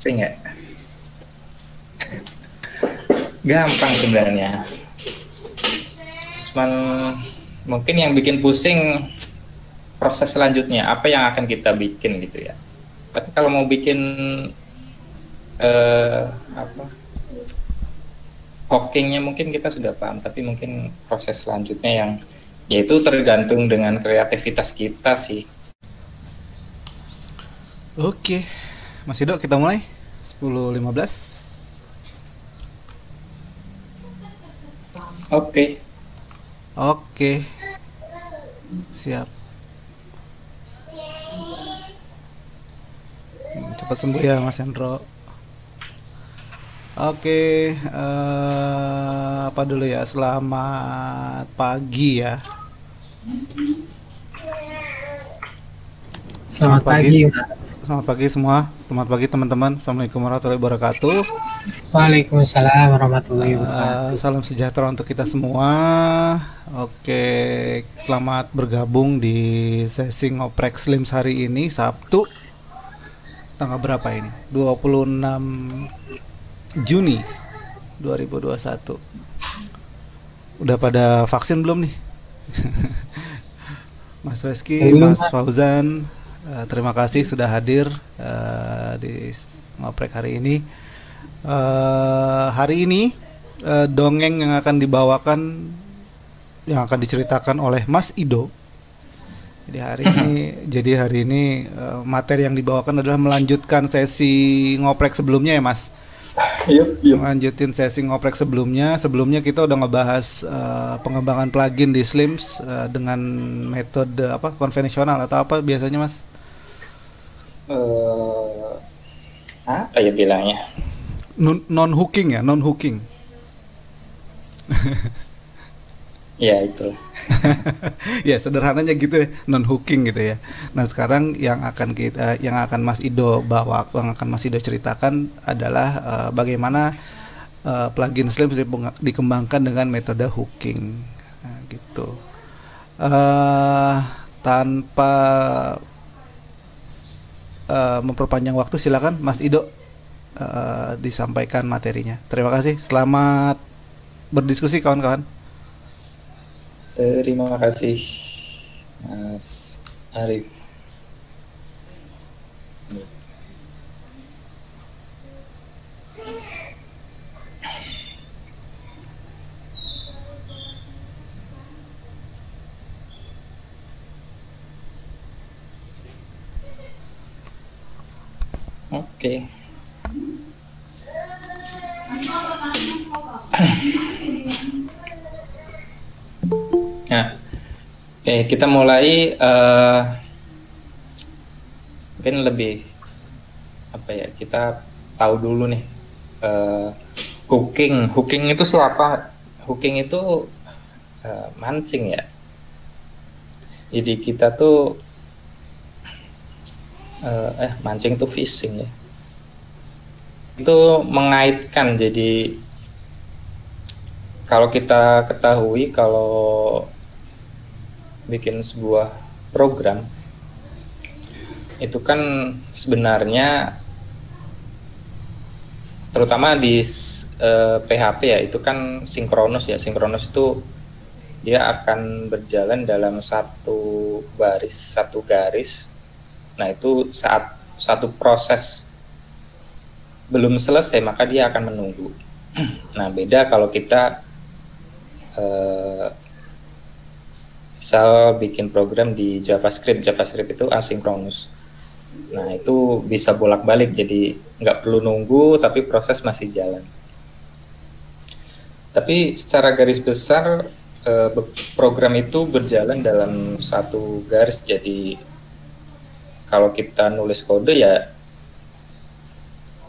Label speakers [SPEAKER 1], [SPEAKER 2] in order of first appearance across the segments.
[SPEAKER 1] Pusing ya. Gampang sebenarnya. Cuman mungkin yang bikin pusing proses selanjutnya, apa yang akan kita bikin gitu ya. Tapi kalau mau bikin hockingnya mungkin kita sudah paham, tapi mungkin proses selanjutnya yang yaitu tergantung dengan kreativitas kita sih.
[SPEAKER 2] Oke, Mas Ido, kita mulai 10.15.
[SPEAKER 1] Oke,
[SPEAKER 2] siap. Cepat sembuh ya Mas Hendro. Oke, apa dulu ya? Selamat pagi ya.
[SPEAKER 3] Selamat pagi, Pak.
[SPEAKER 2] Selamat pagi semua. Selamat pagi teman-teman. Assalamualaikum warahmatullahi wabarakatuh.
[SPEAKER 3] Waalaikumsalam warahmatullahi wabarakatuh.
[SPEAKER 2] Salam sejahtera untuk kita semua. Oke, selamat bergabung di sesi ngoprek Slims hari ini, Sabtu. Tanggal berapa ini? 26 Juni 2021. Udah pada vaksin belum nih? Mas Reski, Mas Fauzan, terima kasih sudah hadir di ngoprek hari ini. Hari ini dongeng yang akan dibawakan, yang akan diceritakan oleh Mas Ido. Jadi hari ini materi yang dibawakan adalah melanjutkan sesi ngoprek sebelumnya ya Mas.
[SPEAKER 1] Yep.
[SPEAKER 2] Lanjutin sesi ngoprek sebelumnya. Sebelumnya kita udah ngebahas pengembangan plugin di Slims dengan metode apa, konvensional atau apa biasanya Mas?
[SPEAKER 1] Apa ya bilangnya?
[SPEAKER 2] Non hooking ya, non hooking.
[SPEAKER 1] Ya itu.
[SPEAKER 2] Ya sederhananya gitu ya, non hooking gitu ya. Nah sekarang yang akan Mas Ido bawa, yang akan Mas Ido ceritakan adalah bagaimana plugin Slims dikembangkan dengan metode hooking. Nah, gitu. Tanpa memperpanjang waktu, silakan Mas Ido disampaikan materinya. Terima kasih. Selamat berdiskusi kawan-kawan.
[SPEAKER 1] Terima kasih Mas Arif. Oke. Nah, oke, kita mulai mungkin lebih apa ya, kita tahu dulu nih hooking itu siapa? Hooking itu mancing ya. Jadi kita tuh mancing tuh fishing ya. Itu mengaitkan, jadi kalau kita ketahui kalau bikin sebuah program itu kan sebenarnya terutama di PHP ya, itu kan sinkronus ya. Sinkronus itu dia akan berjalan dalam satu garis. Nah itu saat satu proses belum selesai maka dia akan menunggu. Nah beda kalau kita misal bikin program di JavaScript itu asinkronus. Nah itu bisa bolak-balik, jadi nggak perlu nunggu tapi proses masih jalan. Tapi secara garis besar program itu berjalan dalam satu garis. Jadi kalau kita nulis kode ya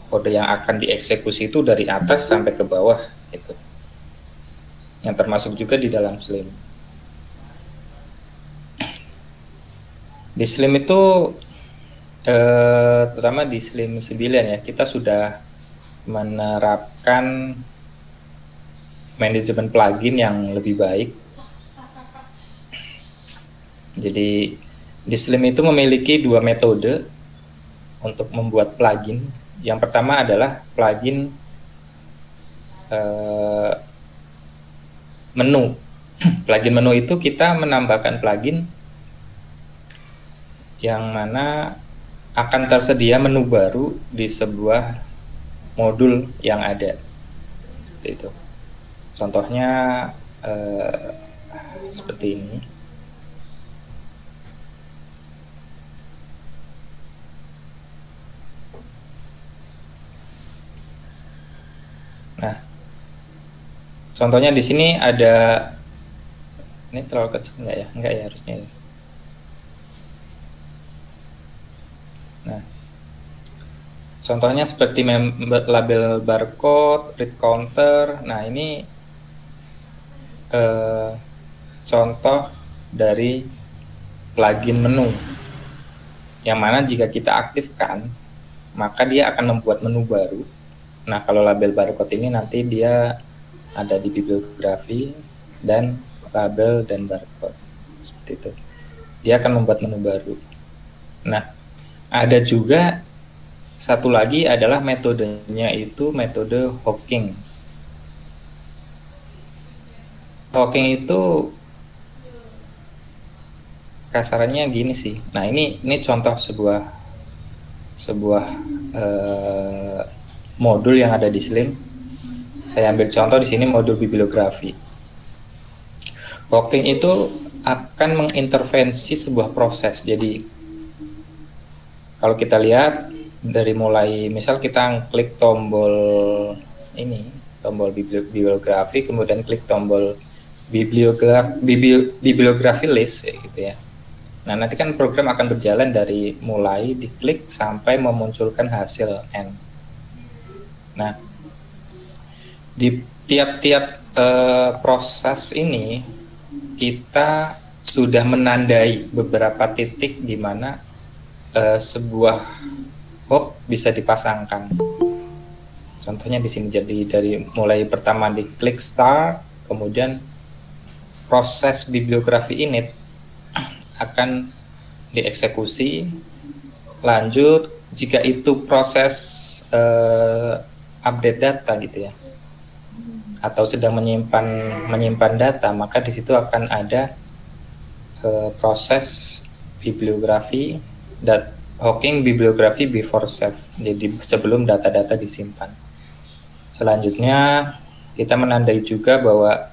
[SPEAKER 1] kode yang akan dieksekusi itu dari atas sampai ke bawah gitu. Yang termasuk juga di dalam Slim. Di Slim itu terutama di Slim 9 ya, kita sudah menerapkan manajemen plugin yang lebih baik. Jadi di Slim itu memiliki dua metode untuk membuat plugin. Yang pertama adalah plugin menu. Plugin menu itu kita menambahkan plugin yang mana akan tersedia menu baru di sebuah modul yang ada. Seperti itu. Contohnya seperti ini. Nah, contohnya di sini ada, ini terlalu kecil enggak ya? Enggak ya harusnya ya. Nah, contohnya seperti label barcode, read counter. Nah, ini contoh dari plugin menu yang mana jika kita aktifkan maka dia akan membuat menu baru. Nah, kalau label barcode ini nanti dia ada di bibliografi dan label dan barcode seperti itu. Dia akan membuat menu baru. Nah, ada juga satu lagi adalah metodenya itu metode hooking. Hooking itu kasarannya gini sih. Nah, ini contoh sebuah modul yang ada di Slim. Saya ambil contoh di sini modul bibliografi. Hooking itu akan mengintervensi sebuah proses. Jadi kalau kita lihat dari mulai misal kita klik tombol ini, tombol bibliografi, kemudian klik tombol bibliografi list gitu ya. Nah, nanti kan program akan berjalan dari mulai diklik sampai memunculkan hasil N. Nah, di tiap-tiap proses ini kita sudah menandai beberapa titik di mana sebuah hook bisa dipasangkan. Contohnya di sini, jadi dari mulai pertama diklik start, kemudian proses bibliografi init akan dieksekusi. Lanjut, jika itu proses update data gitu ya, atau sedang menyimpan data, maka di situ akan ada proses bibliografi dan hooking bibliografi before save. Jadi sebelum data-data disimpan. Selanjutnya kita menandai juga bahwa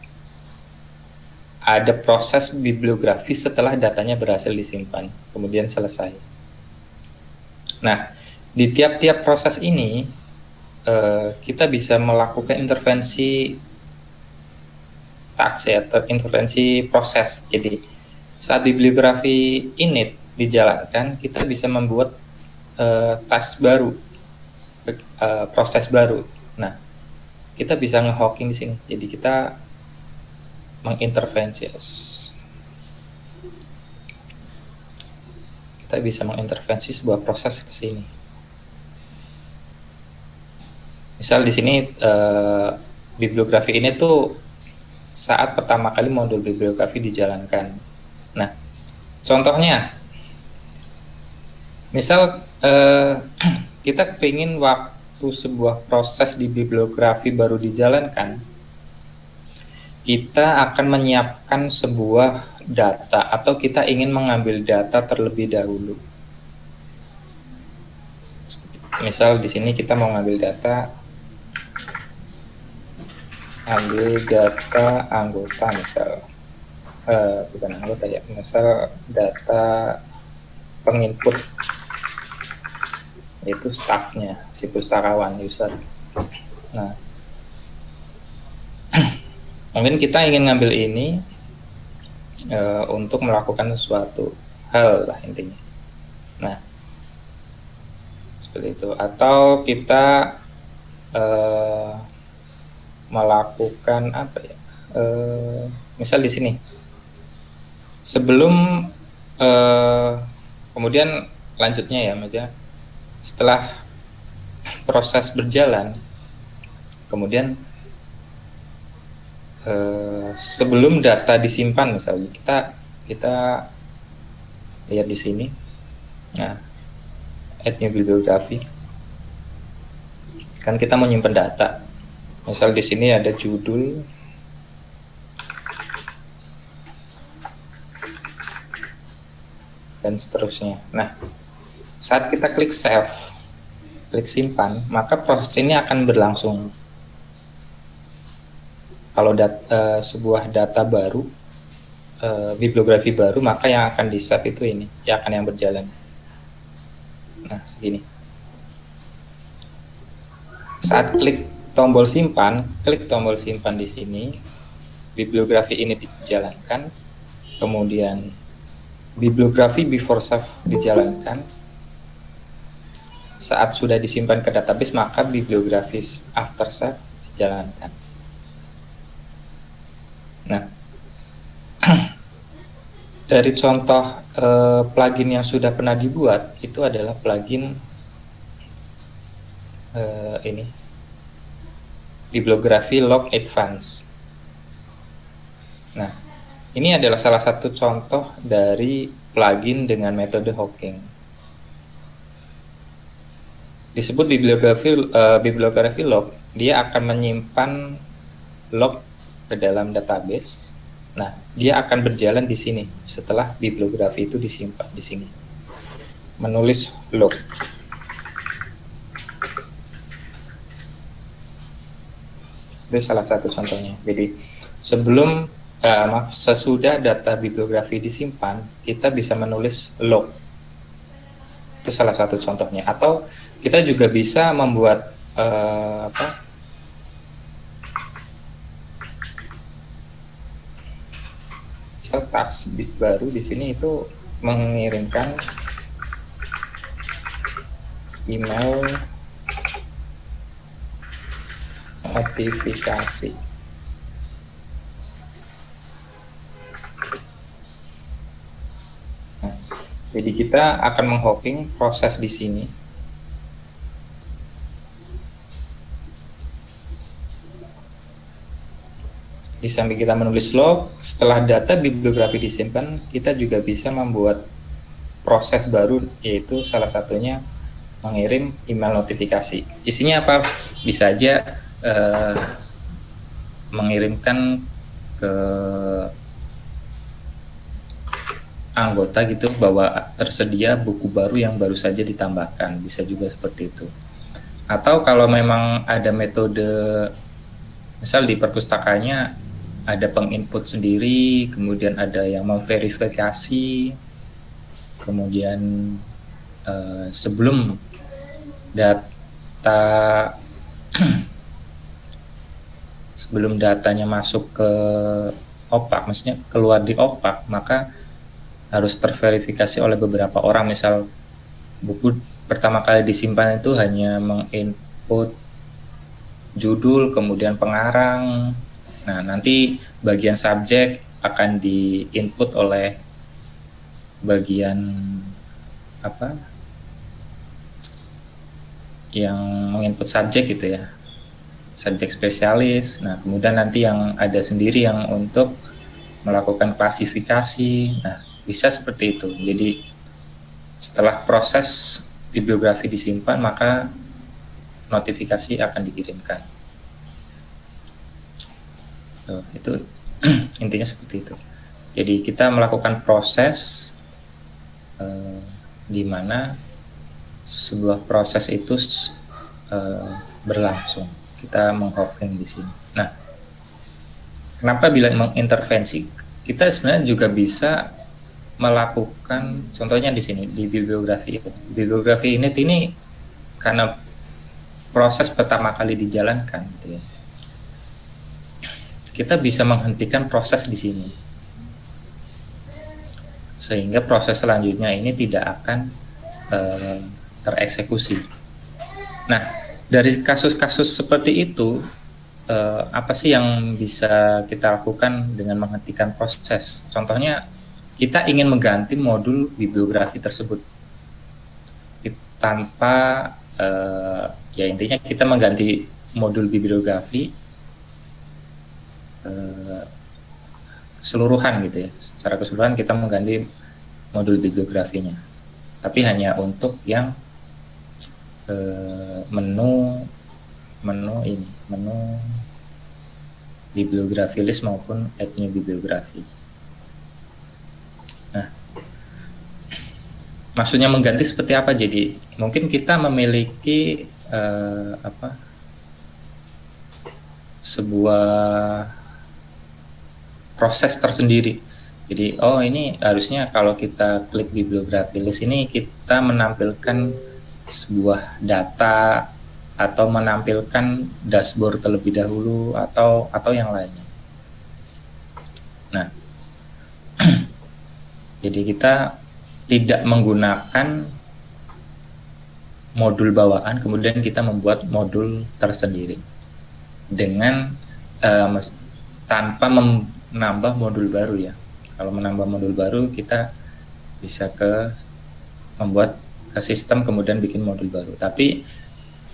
[SPEAKER 1] ada proses bibliografi setelah datanya berhasil disimpan, kemudian selesai. Nah, di tiap-tiap proses ini kita bisa melakukan intervensi task ya, atau intervensi proses. Jadi saat bibliografi init dijalankan, kita bisa membuat task baru, proses baru. Nah, kita bisa nge-hooking di sini. Jadi kita mengintervensi, kita bisa mengintervensi sebuah proses ke sini. Misal di sini bibliografi ini tuh saat pertama kali modul bibliografi dijalankan. Nah, contohnya, misal kita pengen waktu sebuah proses di bibliografi baru dijalankan, kita akan menyiapkan sebuah data atau kita ingin mengambil data terlebih dahulu. Misal di sini kita mau ngambil data, ambil data anggota, misal bukan anggota ya, misal data penginput, yaitu staffnya, si pustakawan, user. Nah, mungkin kita ingin ngambil ini untuk melakukan sesuatu hal lah intinya. Nah, seperti itu. Atau kita melakukan apa ya? Misal di sini, sebelum kemudian lanjutnya ya, maksudnya setelah proses berjalan, kemudian sebelum data disimpan, misalnya kita lihat di sini. Nah, add new bibliografi. Kan kita mau nyimpen data. Misal di sini ada judul, dan seterusnya. Nah, saat kita klik save, klik simpan, maka proses ini akan berlangsung. Kalau sebuah data baru, bibliografi baru, maka yang akan di save itu ini, yang berjalan. Nah, segini. Saat klik tombol simpan di sini, bibliografi ini dijalankan, kemudian bibliografi before save dijalankan. Saat sudah disimpan ke database, maka bibliografi after save dijalankan. Nah, dari contoh plugin yang sudah pernah dibuat, itu adalah plugin ini, bibliografi log advance. Nah, ini adalah salah satu contoh dari plugin dengan metode hooking. Disebut bibliografi log, dia akan menyimpan log ke dalam database. Nah, dia akan berjalan di sini setelah bibliografi itu disimpan di sini. Menulis log. Itu salah satu contohnya. Jadi sesudah data bibliografi disimpan, kita bisa menulis log. Itu salah satu contohnya. Atau kita juga bisa membuat task baru di sini, itu mengirimkan email notifikasi. Nah, jadi kita akan menghooking proses di sini. Di samping kita menulis log, setelah data bibliografi disimpan, kita juga bisa membuat proses baru, yaitu salah satunya mengirim email notifikasi. Isinya apa? Bisa aja mengirimkan ke anggota gitu bahwa tersedia buku baru yang baru saja ditambahkan, bisa juga seperti itu. Atau kalau memang ada metode, misal di perpustakanya ada penginput sendiri, kemudian ada yang memverifikasi, kemudian sebelum datanya masuk ke OPAC, maksudnya keluar di OPAC, maka harus terverifikasi oleh beberapa orang. Misal buku pertama kali disimpan itu hanya menginput judul, kemudian pengarang. Nah, nanti bagian subjek akan diinput oleh bagian yang menginput subjek gitu ya, subjek spesialis. Nah, kemudian nanti yang ada sendiri yang untuk melakukan klasifikasi. Nah, bisa seperti itu. Jadi setelah proses bibliografi disimpan, maka notifikasi akan dikirimkan. Itu intinya seperti itu. Jadi kita melakukan proses di mana sebuah proses itu berlangsung. Kita menghooking di sini. Nah, kenapa bilang mengintervensi? Kita sebenarnya juga bisa melakukan, contohnya di sini di bibliografi itu. Bibliografi init ini karena proses pertama kali dijalankan, gitu ya, kita bisa menghentikan proses di sini, sehingga proses selanjutnya ini tidak akan tereksekusi. Nah, dari kasus-kasus seperti itu, apa sih yang bisa kita lakukan dengan menghentikan proses? Contohnya, kita ingin mengganti modul bibliografi tersebut tanpa, ya intinya kita mengganti modul bibliografi keseluruhan gitu ya, secara keseluruhan kita mengganti modul bibliografinya, tapi hanya untuk yang menu menu bibliografi list maupun add new bibliografi. Nah, maksudnya mengganti seperti apa? Jadi mungkin kita memiliki sebuah proses tersendiri. Jadi ini harusnya kalau kita klik bibliografi list ini kita menampilkan sebuah data atau menampilkan dashboard terlebih dahulu atau yang lainnya. Nah, jadi kita tidak menggunakan modul bawaan, kemudian kita membuat modul tersendiri dengan tanpa menambah modul baru ya. Kalau menambah modul baru kita bisa membuat ke sistem kemudian bikin modul baru. Tapi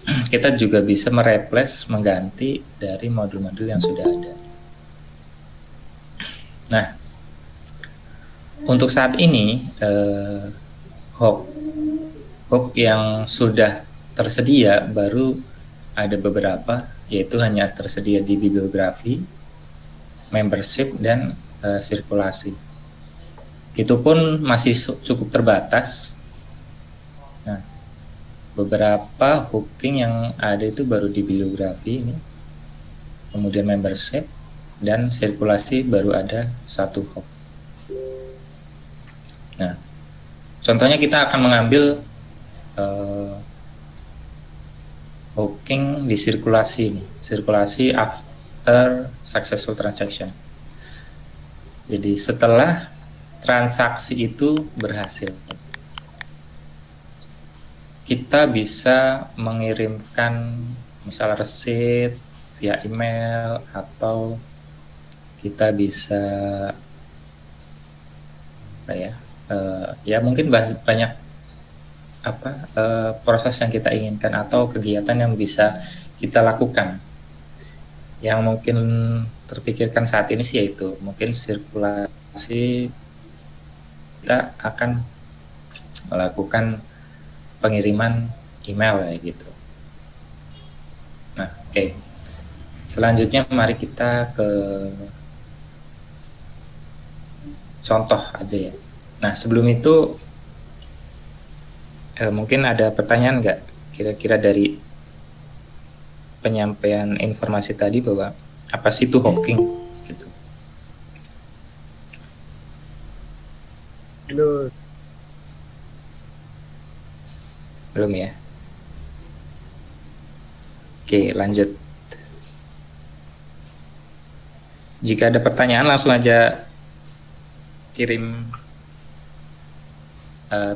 [SPEAKER 1] kita juga bisa mengganti dari modul-modul yang sudah ada. Nah, untuk saat ini hook yang sudah tersedia baru ada beberapa, yaitu hanya tersedia di bibliografi, membership, dan sirkulasi. Itu pun masih cukup terbatas. Nah, beberapa hooking yang ada itu baru di bibliografi ini, kemudian membership, dan sirkulasi baru ada satu hook. Nah, contohnya kita akan mengambil hooking di sirkulasi ini, sirkulasi after successful transaction. Jadi setelah transaksi itu berhasil, kita bisa mengirimkan misal receipt via email, atau kita bisa mungkin banyak proses yang kita inginkan atau kegiatan yang bisa kita lakukan. Yang mungkin terpikirkan saat ini sih yaitu mungkin sirkulasi, kita akan melakukan pengiriman email ya gitu. Nah, oke. Selanjutnya mari kita ke contoh aja ya. Nah, sebelum itu mungkin ada pertanyaan nggak kira-kira dari penyampaian informasi tadi bahwa apa sih itu hooking gitu? Belum ya? Oke, lanjut. Jika ada pertanyaan langsung aja kirim,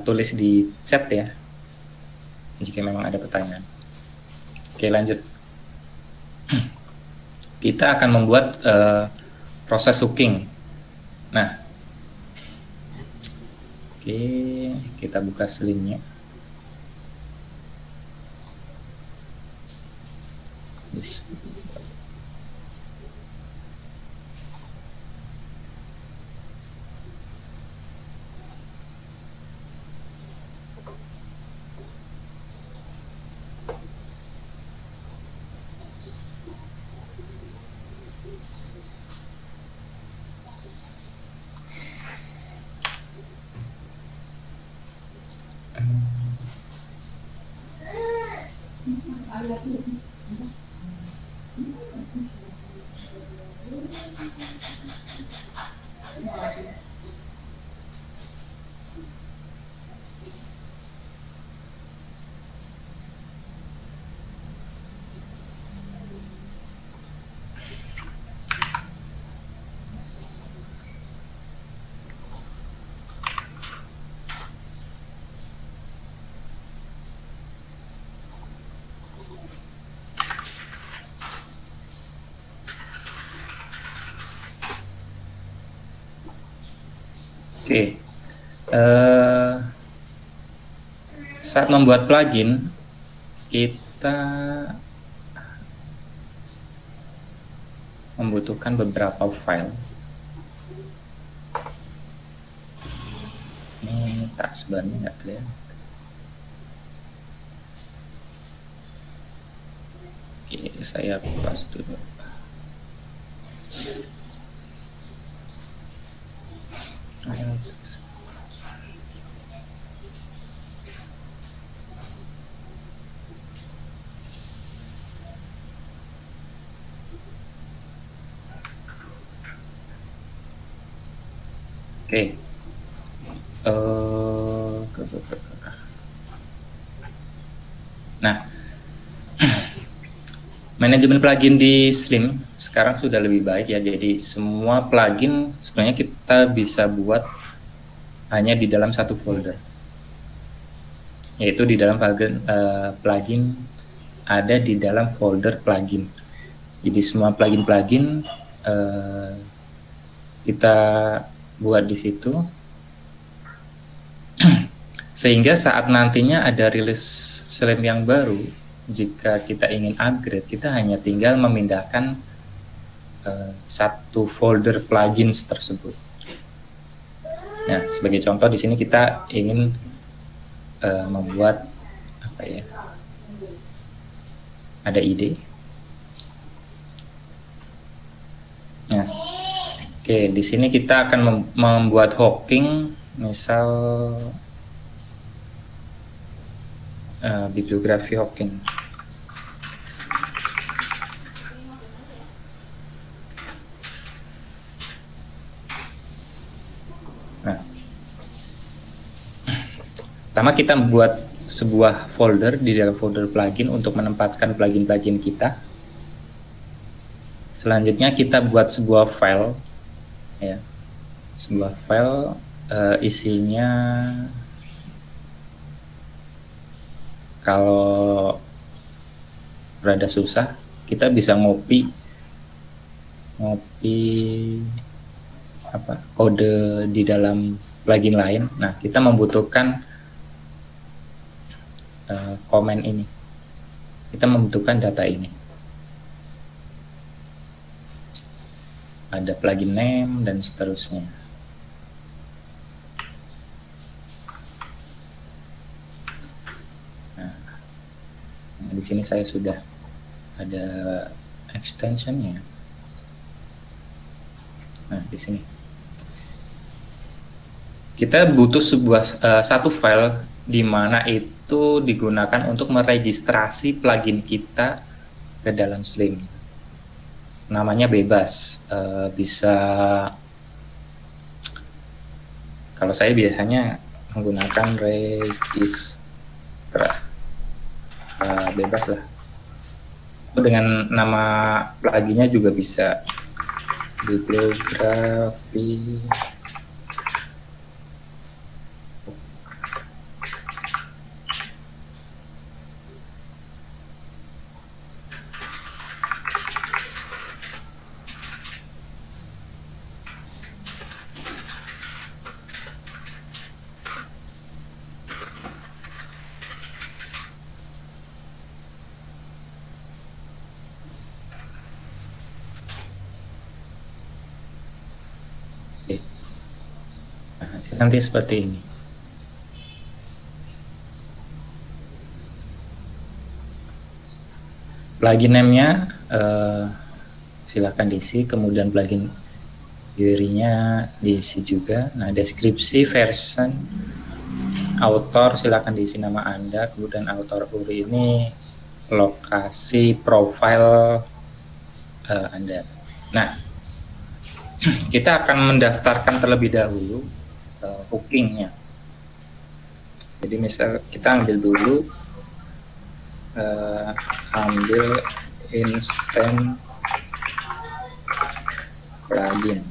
[SPEAKER 1] tulis di chat ya, jika memang ada pertanyaan. Oke, lanjut. Kita akan membuat proses hooking. Nah, oke, kita buka Slimnya. Oke, saat membuat plugin kita membutuhkan beberapa file. Ini tak sebenarnya nggak kelihatan. Oke, saya close dulu. Oke. Nah, manajemen plugin di Slim sekarang sudah lebih baik ya. Jadi semua plugin sebenarnya kita bisa buat hanya di dalam satu folder, yaitu di dalam plugin ada di dalam folder plugin. Jadi semua plugin kita buat di situ, sehingga saat nantinya ada rilis Slim yang baru, jika kita ingin upgrade, kita hanya tinggal memindahkan satu folder plugins tersebut. Nah, sebagai contoh di sini kita ingin membuat apa ya? Ada ide. Nah, oke, di sini kita akan membuat hooking, misal bibliografi hooking. Nah, pertama kita membuat sebuah folder di dalam folder plugin untuk menempatkan plugin-plugin kita. Selanjutnya kita buat sebuah file, ya, sebuah file isinya, kalau rada susah kita bisa ngopi apa kode di dalam plugin lain. Nah, kita membutuhkan komen ini, kita membutuhkan data ini. Ada plugin name dan seterusnya. Nah, di sini saya sudah ada extensionnya. Nah, di sini kita butuh satu file di mana itu digunakan untuk meregistrasi plugin kita ke dalam Slim. Namanya bebas, bisa, kalau saya biasanya menggunakan register, bebas lah. Dengan nama pluginnya juga bisa, bibliografi. Nanti seperti ini. Plugin name-nya silahkan diisi, kemudian plugin URI-nya diisi juga. Nah, deskripsi, version, author silahkan diisi nama Anda, kemudian author URI ini, lokasi, profile Anda. Nah, kita akan mendaftarkan terlebih dahulu hookingnya. Jadi misal kita ambil dulu ambil instant plugin.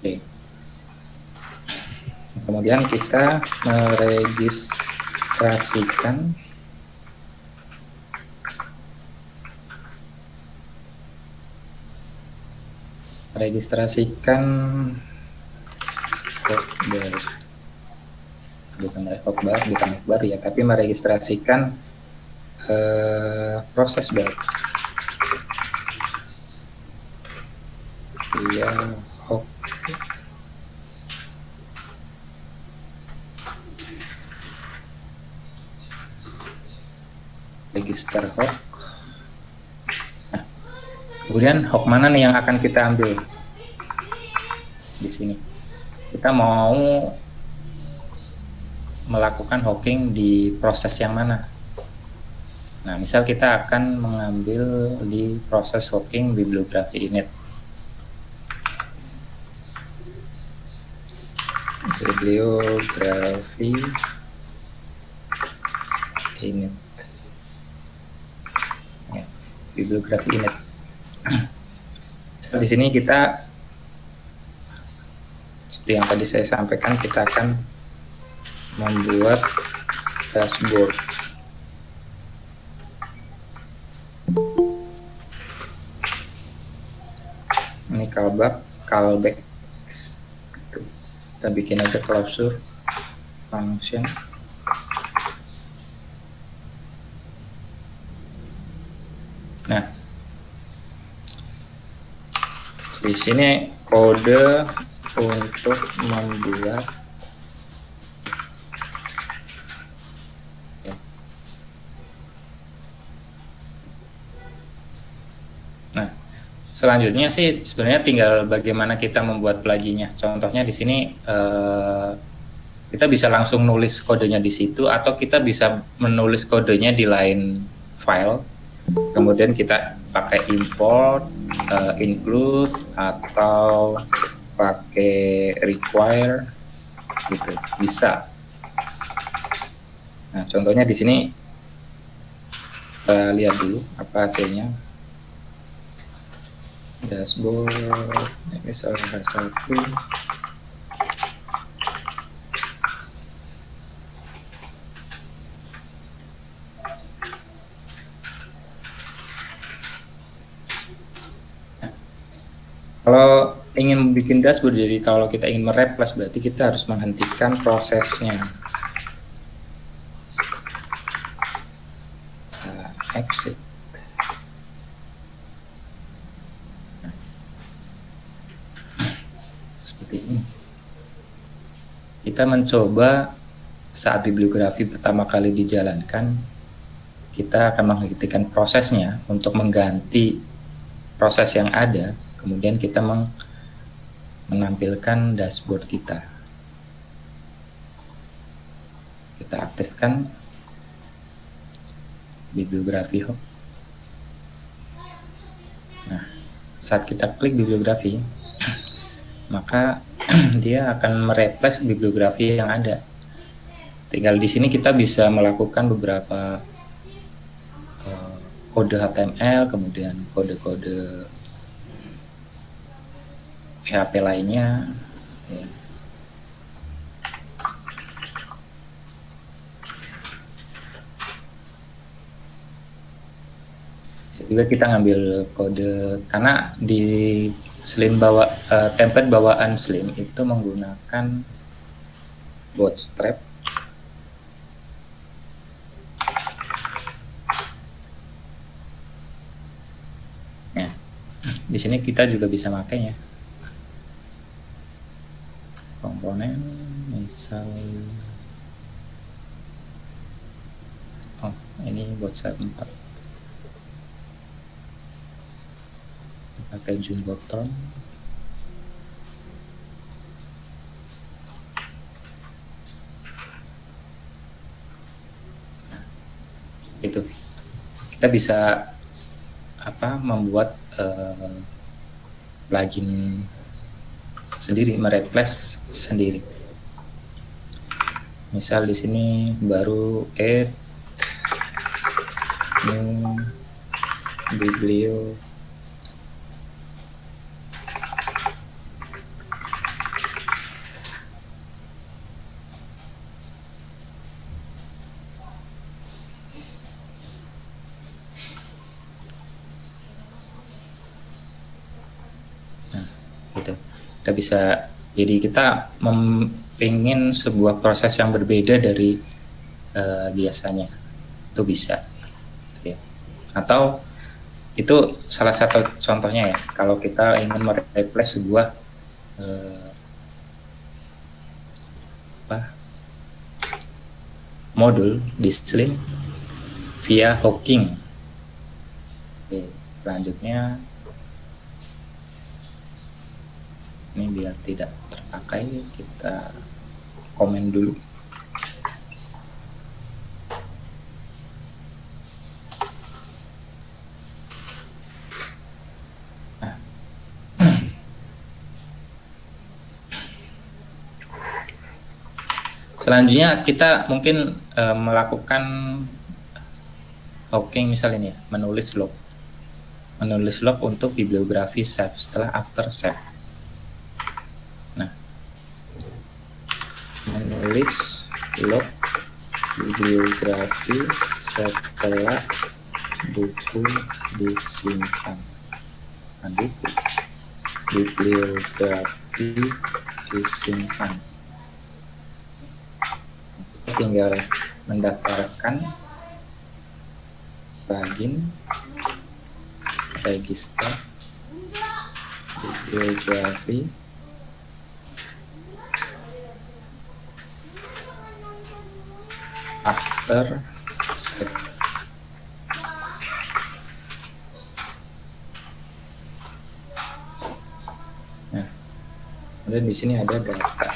[SPEAKER 1] Oke. Kemudian kita meregistrasikan hotbar, bukan hotbar ya, tapi meregistrasikan proses baru. media hook. Register hook. Nah, kemudian hook mana nih yang akan kita ambil? Di sini kita mau melakukan hooking di proses yang mana? Nah, misal kita akan mengambil di proses hooking bibliografi init. Bibliografi init. Ya, bibliografi init. So, di sini kita seperti yang tadi saya sampaikan, kita akan membuat dashboard. Ini callback. Kita bikin aja closure function. Nah, di sini kode untuk membuat selanjutnya sih sebenarnya tinggal bagaimana kita membuat plugin-nya. Contohnya di sini kita bisa langsung nulis kodenya di situ, atau kita bisa menulis kodenya di lain file. Kemudian kita pakai import, include, atau pakai require, gitu bisa. Nah, contohnya di sini kita lihat dulu apa hasilnya. Dashboard, ini salah satu. Kalau ingin bikin dashboard, jadi kalau kita ingin mereplace berarti kita harus menghentikan prosesnya. Nah, exit. Seperti ini. Kita mencoba saat bibliografi pertama kali dijalankan, kita akan menghentikan prosesnya untuk mengganti proses yang ada. Kemudian kita menampilkan dashboard kita. Kita aktifkan bibliografi hook. Nah, saat kita klik bibliografi, maka dia akan mereplace bibliografi yang ada. Tinggal di sini kita bisa melakukan beberapa kode HTML, kemudian kode-kode PHP lainnya, ya. Juga kita ngambil kode, karena di Slim template bawaan Slim itu menggunakan bootstrap. Ya, di sini kita juga bisa makainya. Komponen misal ini bootstrap 4 pakai Jumbotron. Itu kita bisa membuat plugin sendiri, mereplace sendiri. Misal di sini baru add new biblio. Kita bisa, jadi kita ingin sebuah proses yang berbeda dari biasanya, itu bisa ya. Atau Itu salah satu contohnya ya, kalau kita ingin mereplace sebuah modul disk-link via hooking. Oke, selanjutnya ini biar tidak terpakai, kita komen dulu. Selanjutnya kita mungkin melakukan hooking, misalnya ini ya, menulis log untuk bibliografi save setelah after save. Nah, menulis log bibliografi setelah buku disimpan. Nah, buku bibliografi disimpan. Tinggal mendaftarkan plugin register bibliografi after save. Nah, kemudian di sini ada data.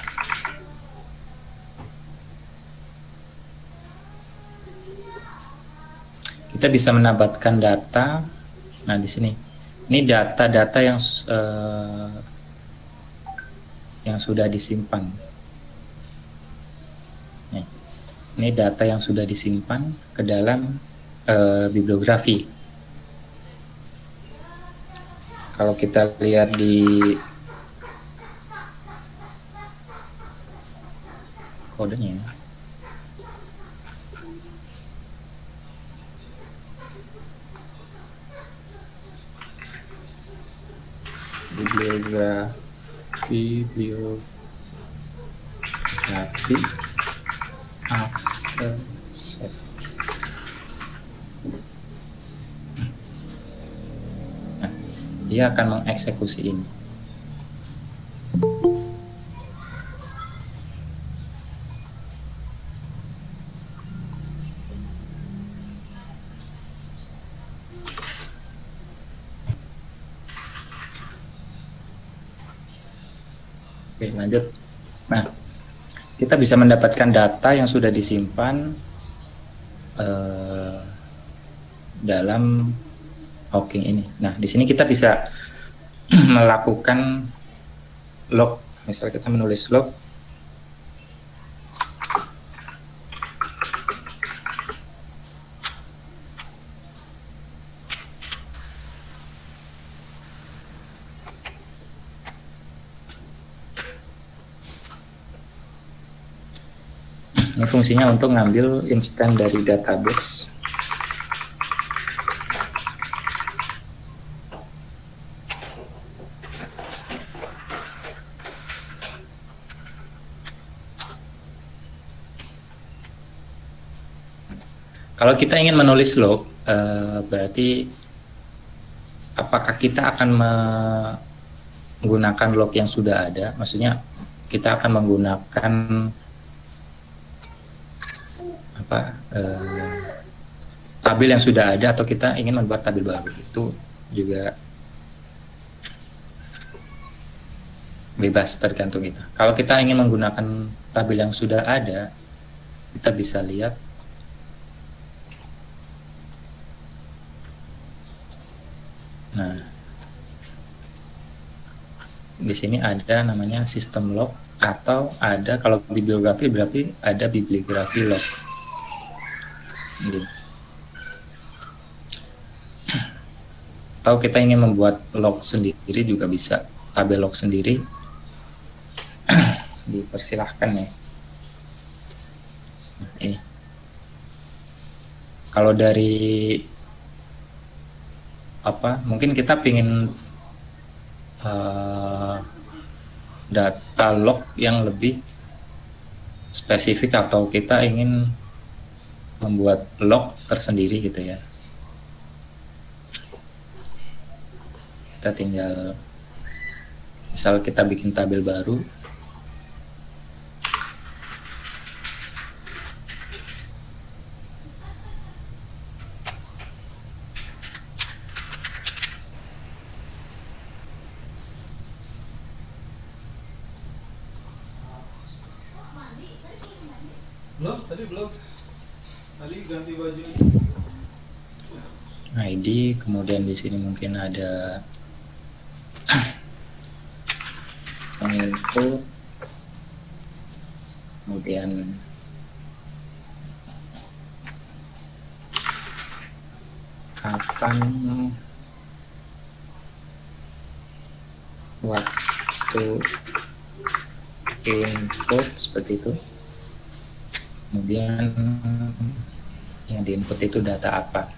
[SPEAKER 1] Kita bisa menambahkan data. Nah, di sini ini data-data yang sudah disimpan. Nih, ini data yang sudah disimpan ke dalam bibliografi. Kalau kita lihat di kodenya, bibliografi after save. Nah, dia akan mengeksekusi ini. Oke, lanjut. Nah, kita bisa mendapatkan data yang sudah disimpan dalam hooking ini. Nah, di sini kita bisa melakukan log. Misal kita menulis log ini, fungsinya untuk ngambil instan dari database. Kalau kita ingin menulis log, berarti apakah kita akan menggunakan log yang sudah ada? Maksudnya kita akan menggunakan tabel yang sudah ada, atau kita ingin membuat tabel baru. Itu juga bebas, tergantung kita. Kalau kita ingin menggunakan tabel yang sudah ada, kita bisa lihat nah, di sini ada namanya system log, atau ada kalau bibliografi berarti ada bibliografi log. Jadi, atau kita ingin membuat log sendiri juga bisa, tabel log sendiri. Dipersilahkan ya. Nah, ini kalau dari mungkin kita ingin data log yang lebih spesifik, atau kita ingin membuat log tersendiri gitu ya. Kita tinggal, misal kita bikin tabel baru,
[SPEAKER 2] belum. Tadi ganti baju.
[SPEAKER 1] ID, kemudian di sini mungkin ada info, kemudian kapan, waktu input, seperti itu. Kemudian yang di input itu data apa.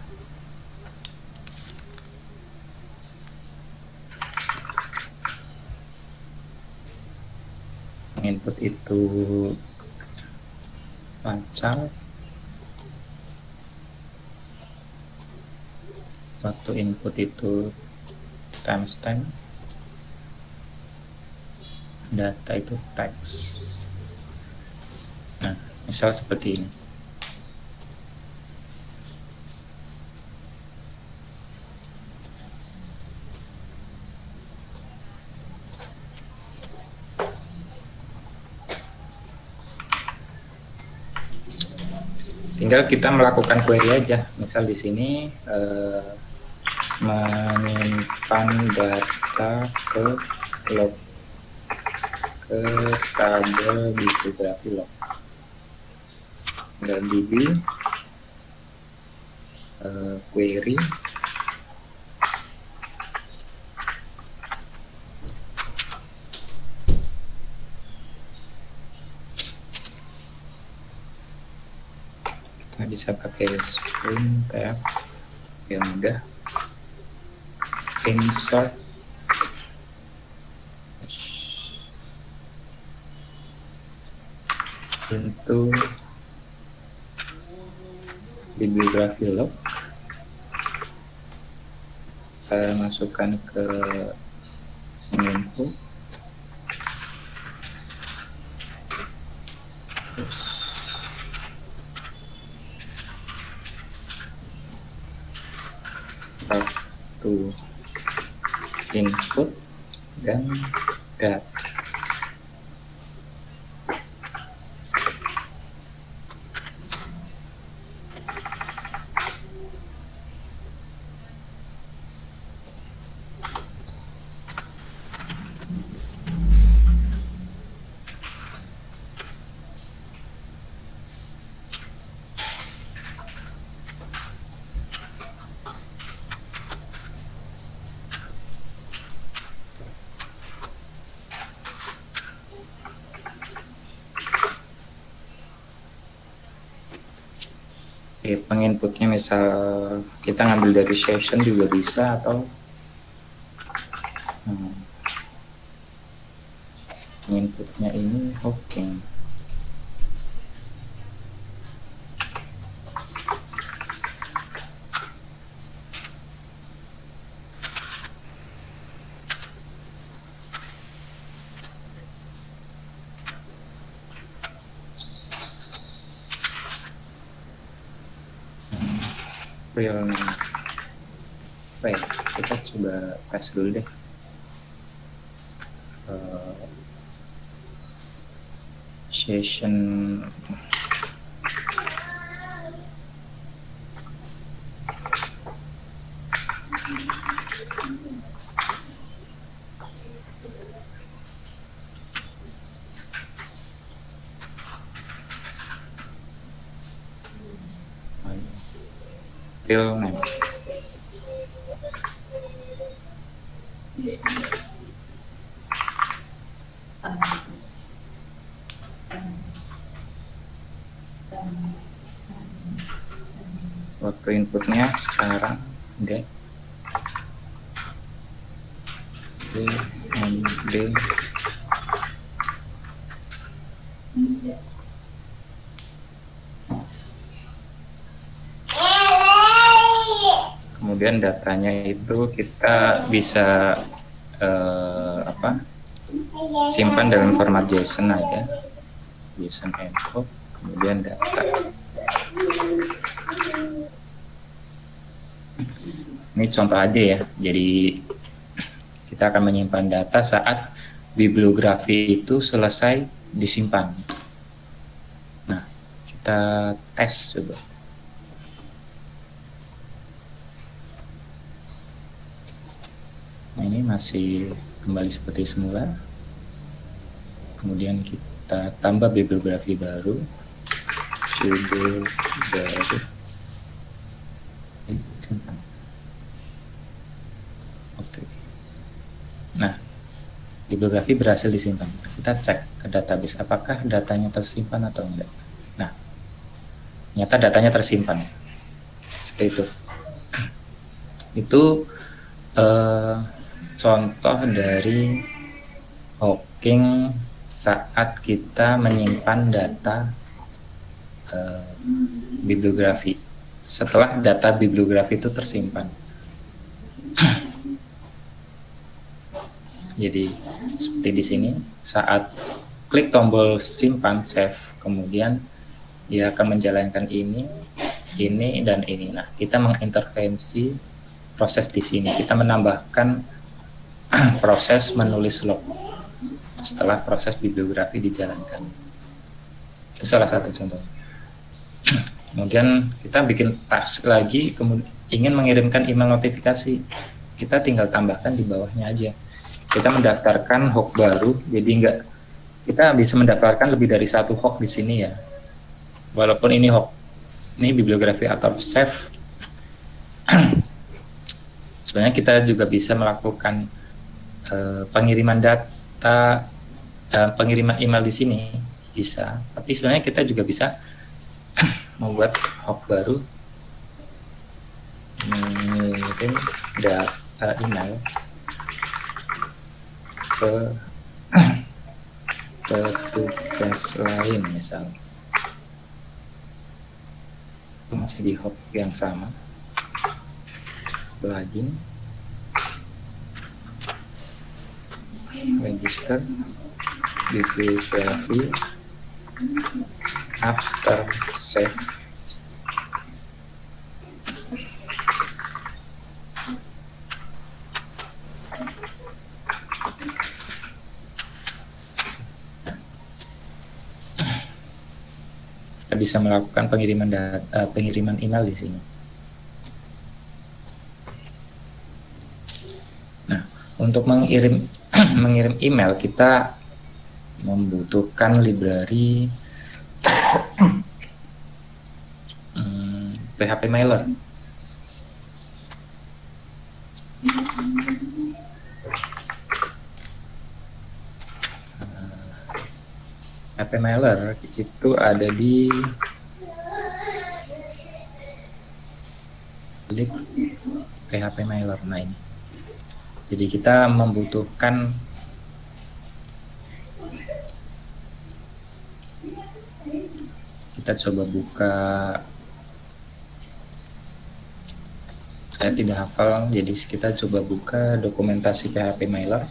[SPEAKER 1] Input itu pacar, waktu input itu timestamp, data itu teks. Nah, misal seperti ini. Tinggal kita melakukan query aja. Misal di sini menyimpan data ke log, ke tabel bibliografi log. Tinggal db query kita bisa pakai printf yang mudah, insert into bibliografi log, saya masukkan ke info, waktu input dan data. Oke, penginputnya misal kita ngambil dari session juga bisa, atau penginputnya ini hooking. Real name. Baik, kita coba tes dulu deh. Session real name. Waktu inputnya sekarang D kemudian datanya itu kita bisa simpan dalam format JSON aja, JSON info, kemudian data. Ini contoh aja ya, jadi kita akan menyimpan data saat bibliografi itu selesai disimpan. Nah, kita tes coba. Nah, ini masih kembali seperti semula. Kemudian kita tambah bibliografi baru, judul baru, simpan. Oke. Nah, bibliografi berhasil disimpan. Kita cek ke database apakah datanya tersimpan atau enggak. Nah, ternyata datanya tersimpan. Seperti itu. Itu contoh dari hooking saat kita menyimpan data bibliografi setelah data bibliografi itu tersimpan. Jadi seperti di sini, saat klik tombol simpan save, kemudian dia akan menjalankan ini dan ini. Nah, kita mengintervensi proses di sini. Kita menambahkan proses menulis log setelah proses bibliografi dijalankan. Itu salah satu contoh. Kemudian kita bikin task lagi, kemudian ingin mengirimkan email notifikasi. Kita tinggal tambahkan di bawahnya aja. Kita mendaftarkan hook baru, jadi kita bisa mendaftarkan lebih dari satu hook di sini ya. Walaupun ini hook, ini bibliografi atau save, sebenarnya kita juga bisa melakukan pengiriman data, pengiriman email di sini bisa. Tapi sebenarnya kita juga bisa membuat hook baru, mengirim data email ke petugas lain misal, masih di hook yang sama, login, register, bibliografi, after save. Kita bisa melakukan pengiriman email di sini. Nah, untuk mengirim email kita membutuhkan library PHP Mailer. PHP Mailer itu ada di link PHP Mailer. Nah, ini. Jadi kita membutuhkan kita coba buka. Saya tidak hafal, jadi kita coba buka dokumentasi PHP Mailer.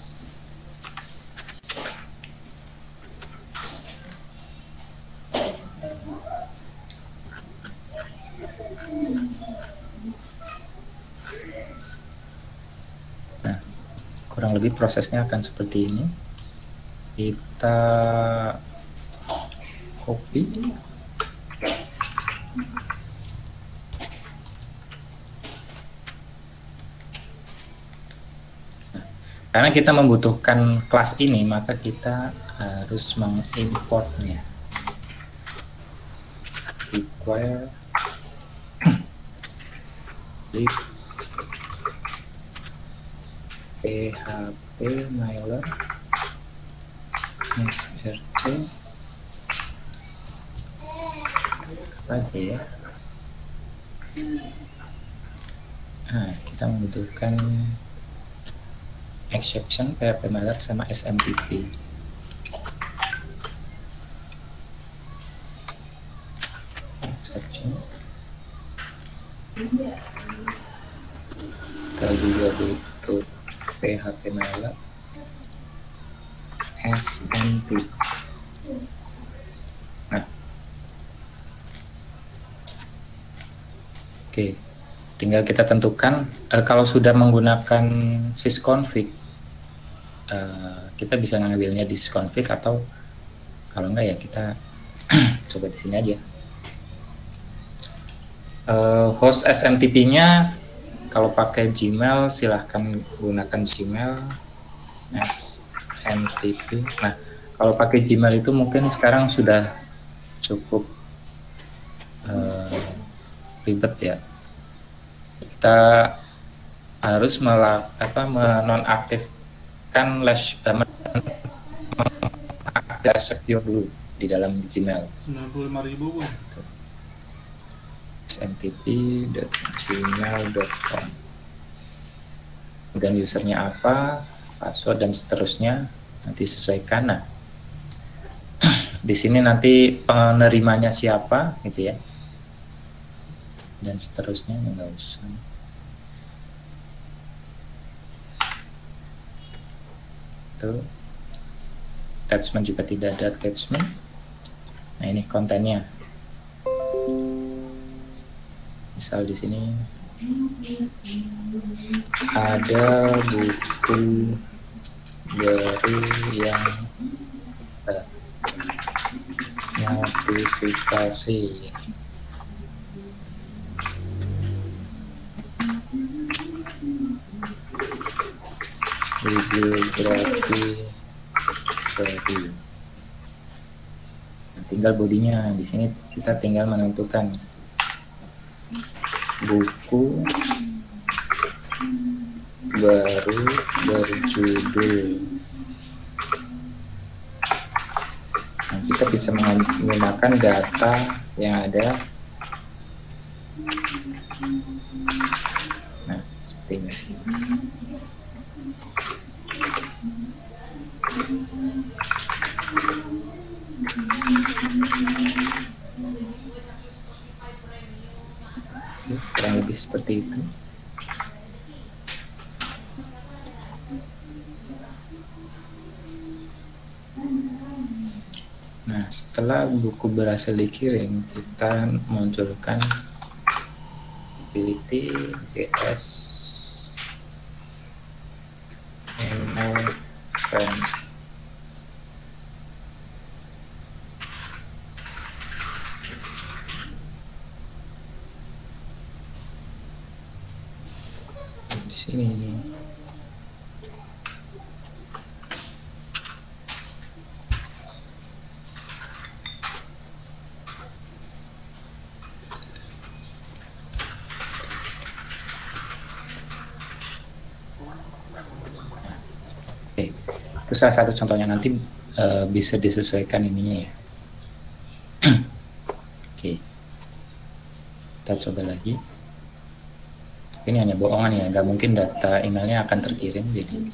[SPEAKER 1] Kurang lebih prosesnya akan seperti ini. Kita copy, karena kita membutuhkan kelas ini, maka kita harus mengimportnya. Require PHP Mailer src apa aja ya. Nah, kita membutuhkan exception PHP Mailer sama SMTP. Exception Kita juga butuh PHP Nala SMTP. Nah, oke, tinggal kita tentukan kalau sudah menggunakan sysconfig, kita bisa ngambilnya di sysconfig, atau kalau enggak ya kita coba di sini aja. Host SMTP-nya kalau pakai Gmail silahkan gunakan Gmail SMTP. Nah, kalau pakai Gmail itu mungkin sekarang sudah cukup ribet ya. Kita harus menonaktifkan secure dulu di dalam Gmail.
[SPEAKER 2] 95.000 Bu.
[SPEAKER 1] smtp.gmail.com. Kemudian usernya apa, password dan seterusnya nanti sesuaikan. Nah, di sini nanti penerimanya siapa gitu ya, dan seterusnya nggak usah. Tuh, attachment juga tidak ada attachment. Nah, ini kontennya. Misal di sini ada buku baru yang notifikasi. Bibliografi baru. Nah, tinggal bodinya. Di sini kita tinggal menentukan buku baru berjudul. Nah, kita bisa menggunakan data yang ada. Nah, seperti ini. Kurang lebih seperti itu. Nah, setelah buku berhasil dikirim, kita munculkan ability JS email send. Di sini. Oke, itu salah satu contohnya, nanti bisa disesuaikan ininya ya. Oke, kita coba lagi. Ini hanya bohongan ya, nggak mungkin data emailnya akan terkirim. Jadi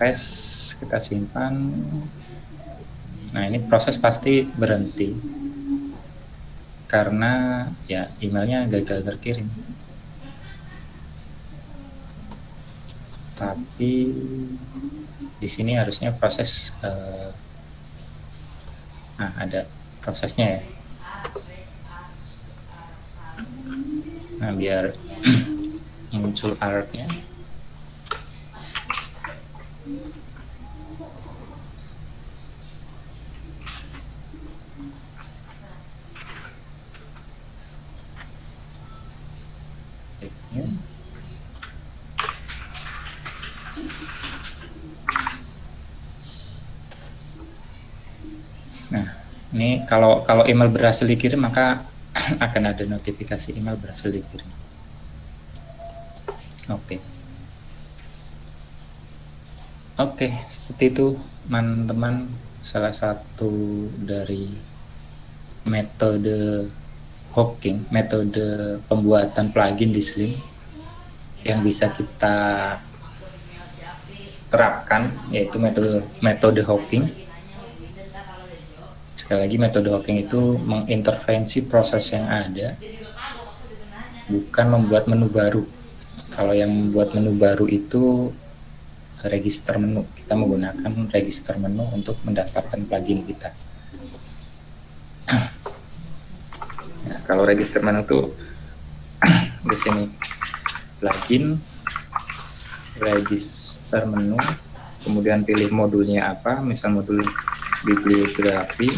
[SPEAKER 1] tes, kita simpan. Nah, ini proses pasti berhenti karena ya emailnya gagal terkirim. Tapi di sini harusnya proses nah, ada prosesnya ya. Nah, biar muncul alertnya. Nah, ini kalau email berhasil dikirim, maka akan ada notifikasi email berhasil dikirim. Oke, seperti itu teman-teman, salah satu dari metode hooking, metode pembuatan plugin di Slim yang bisa kita terapkan, yaitu metode hooking. Sekali lagi, metode hooking itu mengintervensi proses yang ada, bukan membuat menu baru. Kalau yang membuat menu baru itu register menu. Kita menggunakan register menu untuk mendaftarkan plugin kita. Nah, kalau register menu itu di sini plugin, register menu, kemudian pilih modulnya apa, misal modul bibliografi,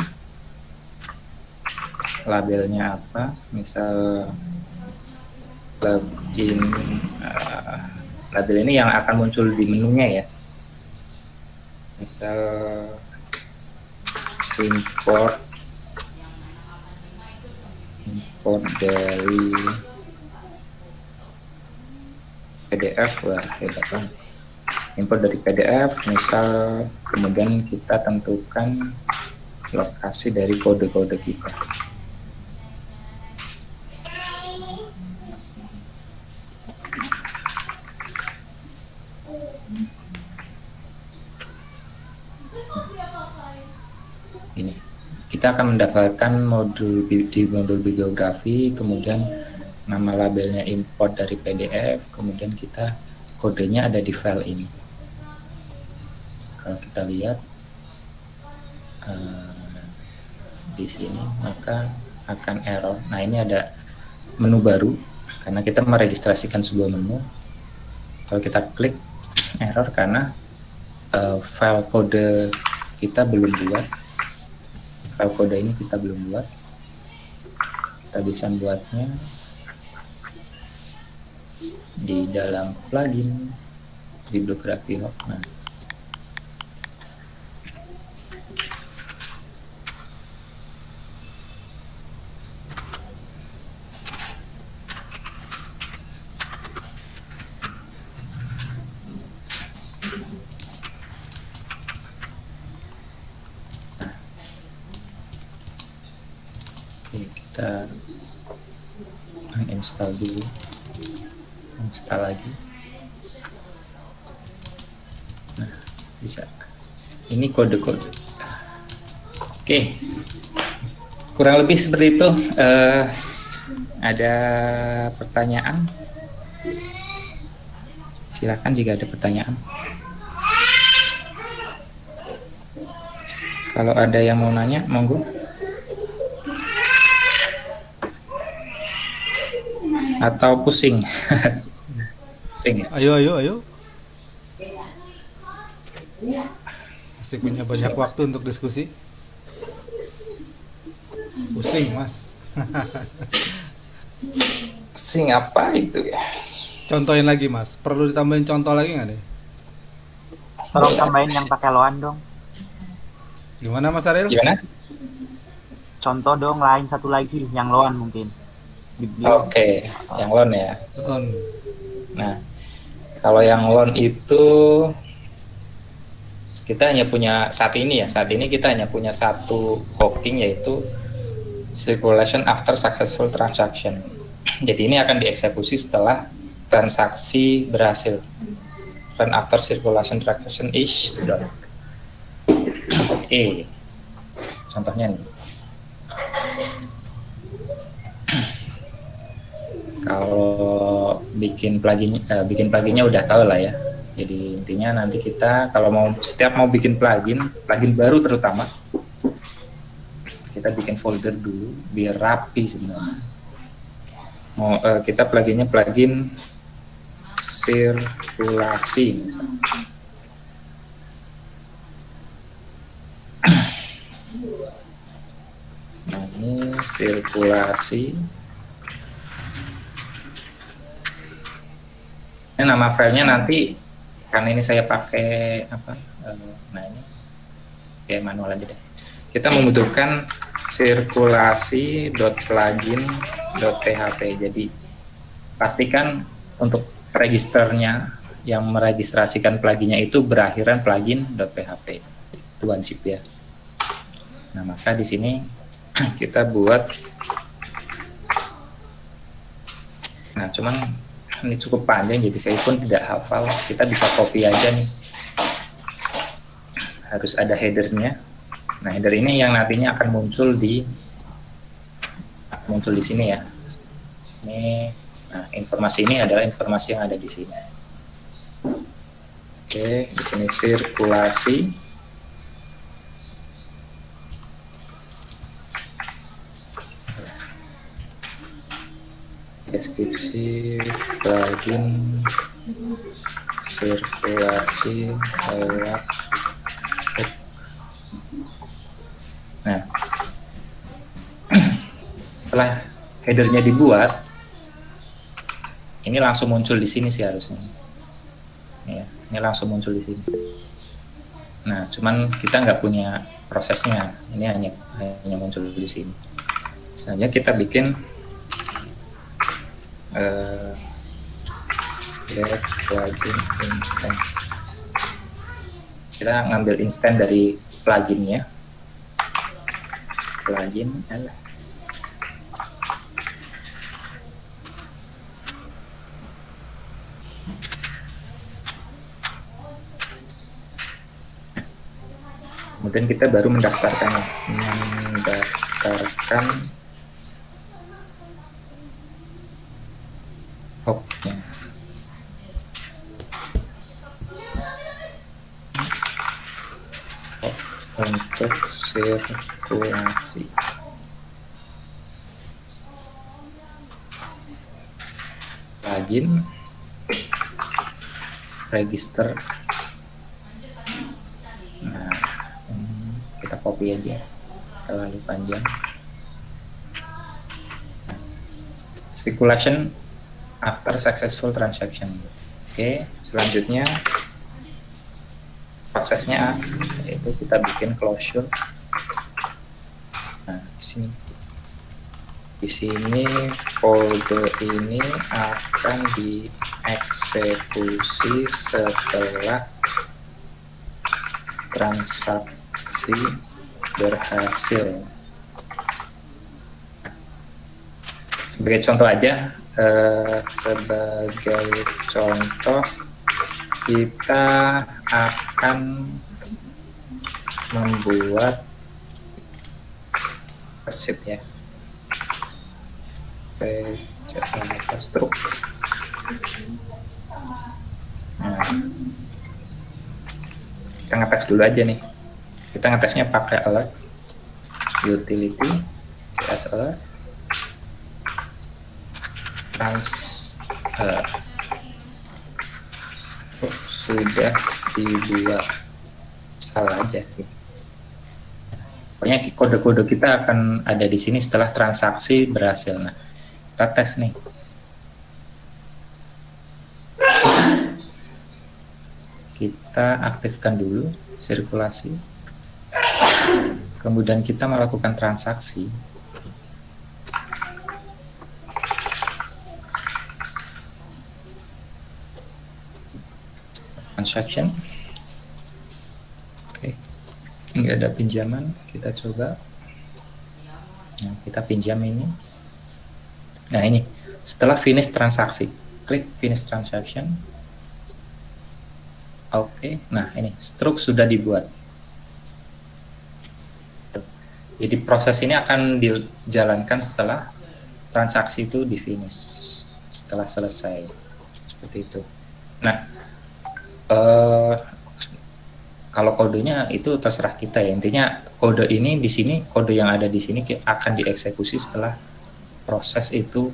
[SPEAKER 1] labelnya apa, misal plugin, label ini yang akan muncul di menunya ya, misal import dari PDF. Wah, hebat banget. Import dari PDF, misal, kemudian kita tentukan lokasi dari kode-kode kita. Ini kita akan mendaftarkan modul di modul bibliografi, kemudian nama labelnya import dari PDF, kemudian kita kodenya ada di file ini. Kalau kita lihat di sini, maka akan error. Nah, ini ada menu baru karena kita meregistrasikan sebuah menu. Kalau kita klik, error karena file kode kita belum buat. File kode ini kita belum buat. Kita bisa buatnya di dalam plugin bibliografi hook. Nah, kita uninstall dulu, install lagi. Nah, bisa. Ini kode-kode. Oke, kurang lebih seperti itu. Ada pertanyaan? Silakan jika ada pertanyaan. Kalau ada yang mau nanya, monggo. Atau pusing? Pusing ya?
[SPEAKER 2] Ayo. Masih punya banyak waktu untuk diskusi. Pusing, Mas.
[SPEAKER 1] Pusing apa itu ya?
[SPEAKER 2] Contohin lagi, Mas. Perlu ditambahin contoh lagi nggak nih?
[SPEAKER 4] Tolong tambahin yang pakai loan dong.
[SPEAKER 2] Gimana, Mas Ariel?
[SPEAKER 1] Gimana?
[SPEAKER 4] Contoh dong, lain satu lagi yang loan mungkin.
[SPEAKER 1] Oke, yang loan ya.
[SPEAKER 2] On.
[SPEAKER 1] Nah, kalau yang loan itu kita hanya punya saat ini kita hanya punya satu hooking, yaitu circulation after successful transaction. Jadi ini akan dieksekusi setelah transaksi berhasil. Run after circulation transaction is done. Oke, contohnya nih. Kalau bikin pluginnya udah tahu lah ya. Jadi intinya nanti kita kalau setiap mau bikin plugin baru terutama, kita bikin folder dulu biar rapi sebenarnya. Kita plugin sirkulasi misalnya. Nah, ini sirkulasi. Ini nama filenya nanti, karena ini saya pakai apa? Nah, ini kayak manual aja deh. Kita membutuhkan sirkulasi.plugin.php. Jadi pastikan untuk registernya yang meregistrasikan pluginnya itu berakhiran plugin.php. Itu wajib ya. Nah, maka di sini kita buat. Nah, cuman ini cukup panjang, jadi saya pun tidak hafal. Kita bisa copy aja nih. Harus ada headernya. Nah, header ini yang nantinya akan muncul di sini ya. Ini, nah, informasi ini adalah informasi yang ada di sini. Oke, di sini sirkulasi. Deskripsi plugin sirkulasi lewat hook. Nah, setelah headernya dibuat, ini langsung muncul di sini sih harusnya. Ya, ini langsung muncul di sini. Nah, cuman kita nggak punya prosesnya. Ini hanya muncul di sini. Selanjutnya kita bikin get plugin instant. Kita ngambil instant dari pluginnya. Plugin adalah kemudian kita baru mendaftarkan hooknya. Untuk sirkulasi. Plugin register. Nah, kita copy aja, terlalu panjang. Circulation after successful transaction. Oke, selanjutnya prosesnya yaitu kita bikin closure. Nah, di sini kode ini akan dieksekusi setelah transaksi berhasil. Sebagai contoh aja, kita akan membuat receipt ya, struk. Nah, kita ngetes dulu aja nih. Kita ngetesnya pakai alert utility CS alert sudah dibuat. Salah aja sih. Pokoknya kode-kode kita akan ada di sini setelah transaksi berhasil. Nah, kita tes nih. Kita aktifkan dulu sirkulasi. Kemudian kita melakukan transaksi. Transaction. Oke, nggak ada pinjaman, kita coba. Nah, kita pinjam ini. Nah, ini setelah finish transaksi, klik finish transaction. Oke, nah ini struk sudah dibuat. Jadi proses ini akan dijalankan setelah transaksi itu di finish, setelah selesai, seperti itu. Nah, kalau kodenya itu terserah kita ya. Intinya kode ini di sini, kode yang ada di sini akan dieksekusi setelah proses itu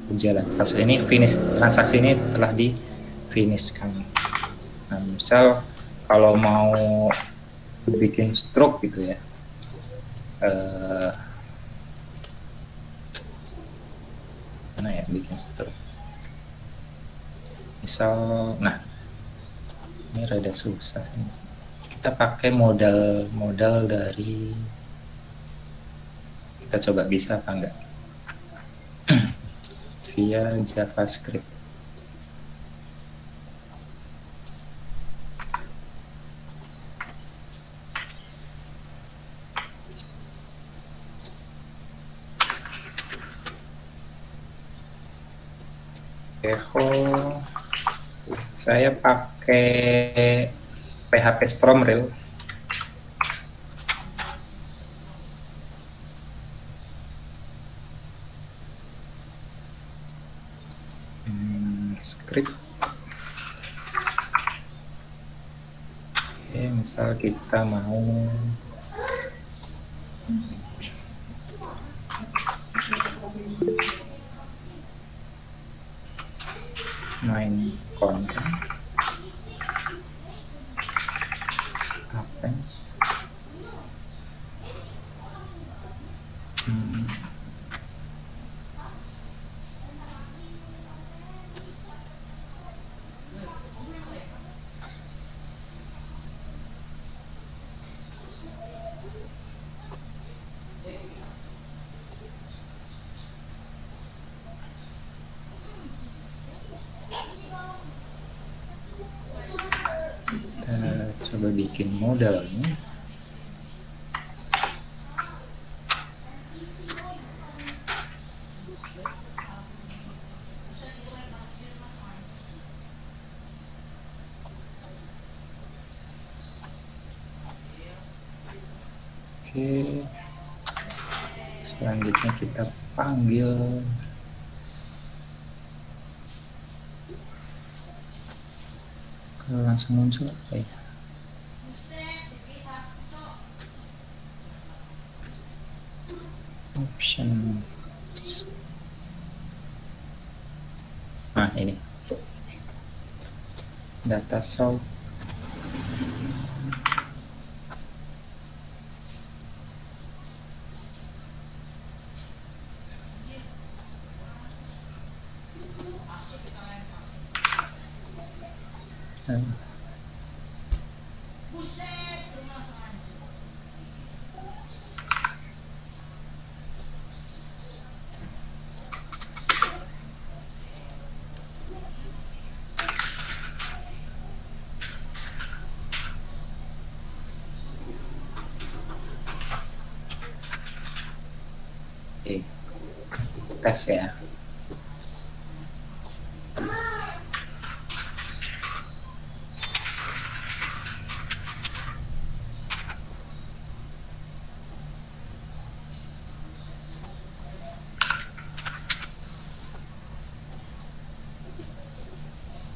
[SPEAKER 1] berjalan. Proses ini finish, transaksi ini telah di finishkan. Nah, misal kalau mau bikin stroke gitu ya, mana ya bikin stroke? Misal, nah ini rada susah sih. Kita pakai modal dari, kita coba bisa apa enggak via JavaScript. Echo, saya pakai PHP Stormrail. Oke, misal kita mau main konten apa? Kita coba bikin modalnya. Oke, selanjutnya kita panggil langsung muncul apa ya? Option. Nah, ini data source. Oke, tes ya.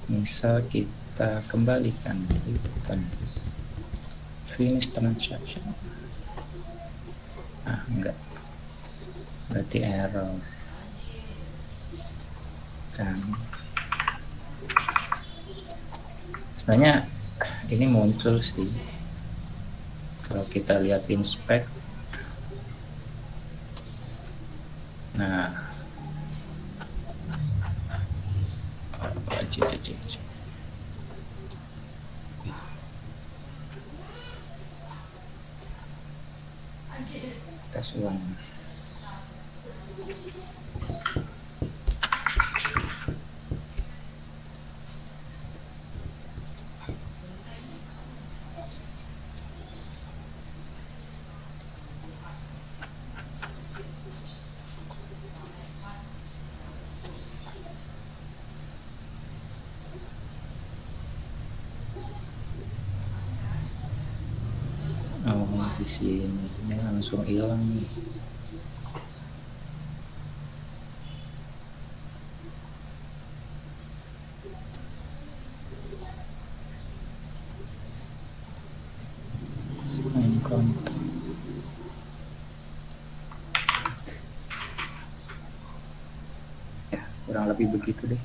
[SPEAKER 1] Misal kita kembalikan button finish transaction. Ah, enggak, berarti error kan. Sebenarnya ini muncul sih kalau kita lihat inspect. Nah, tes ulang. Oh, di sini ini langsung hilang nih. Main konten. Ya, kurang lebih begitu deh.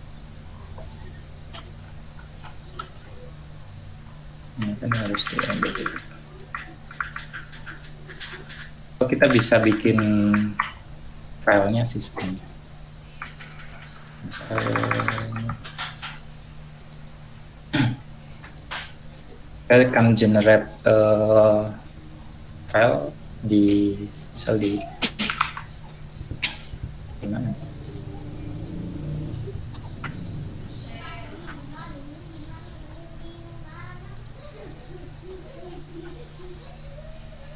[SPEAKER 1] Ini kan harus di-edit. Kita bisa bikin filenya sih sebenarnya. Kita akan generate file di misal di mana?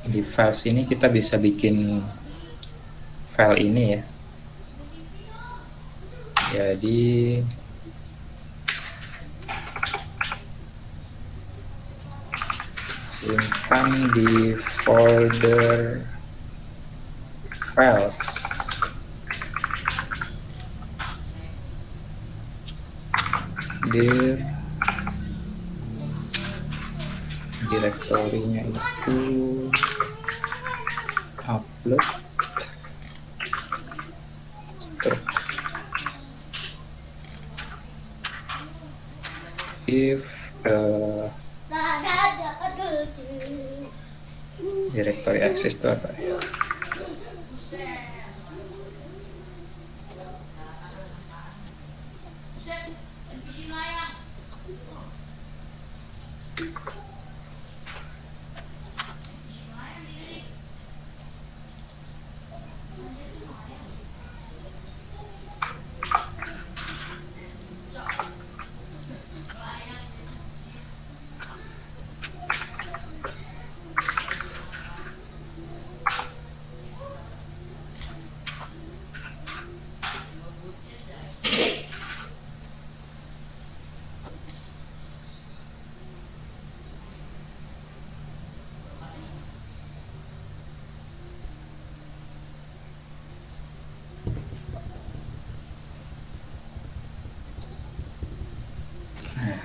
[SPEAKER 1] Di file sini kita bisa bikin file ini ya. Jadi simpan di folder files. Dir Direktorinya itu upload stroke. If directory access itu apa ya?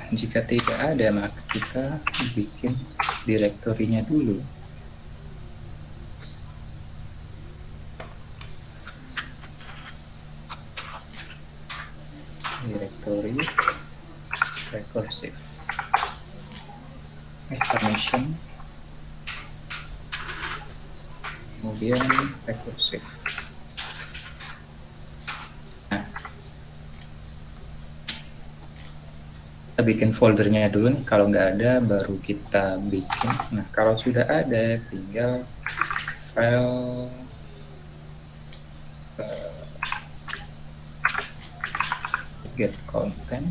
[SPEAKER 1] Jika tidak ada, maka kita bikin direktorinya dulu. Direktori recursive. Permission. Kemudian recursive. Kita bikin foldernya dulu nih, kalau nggak ada baru kita bikin. Nah, kalau sudah ada tinggal file get content,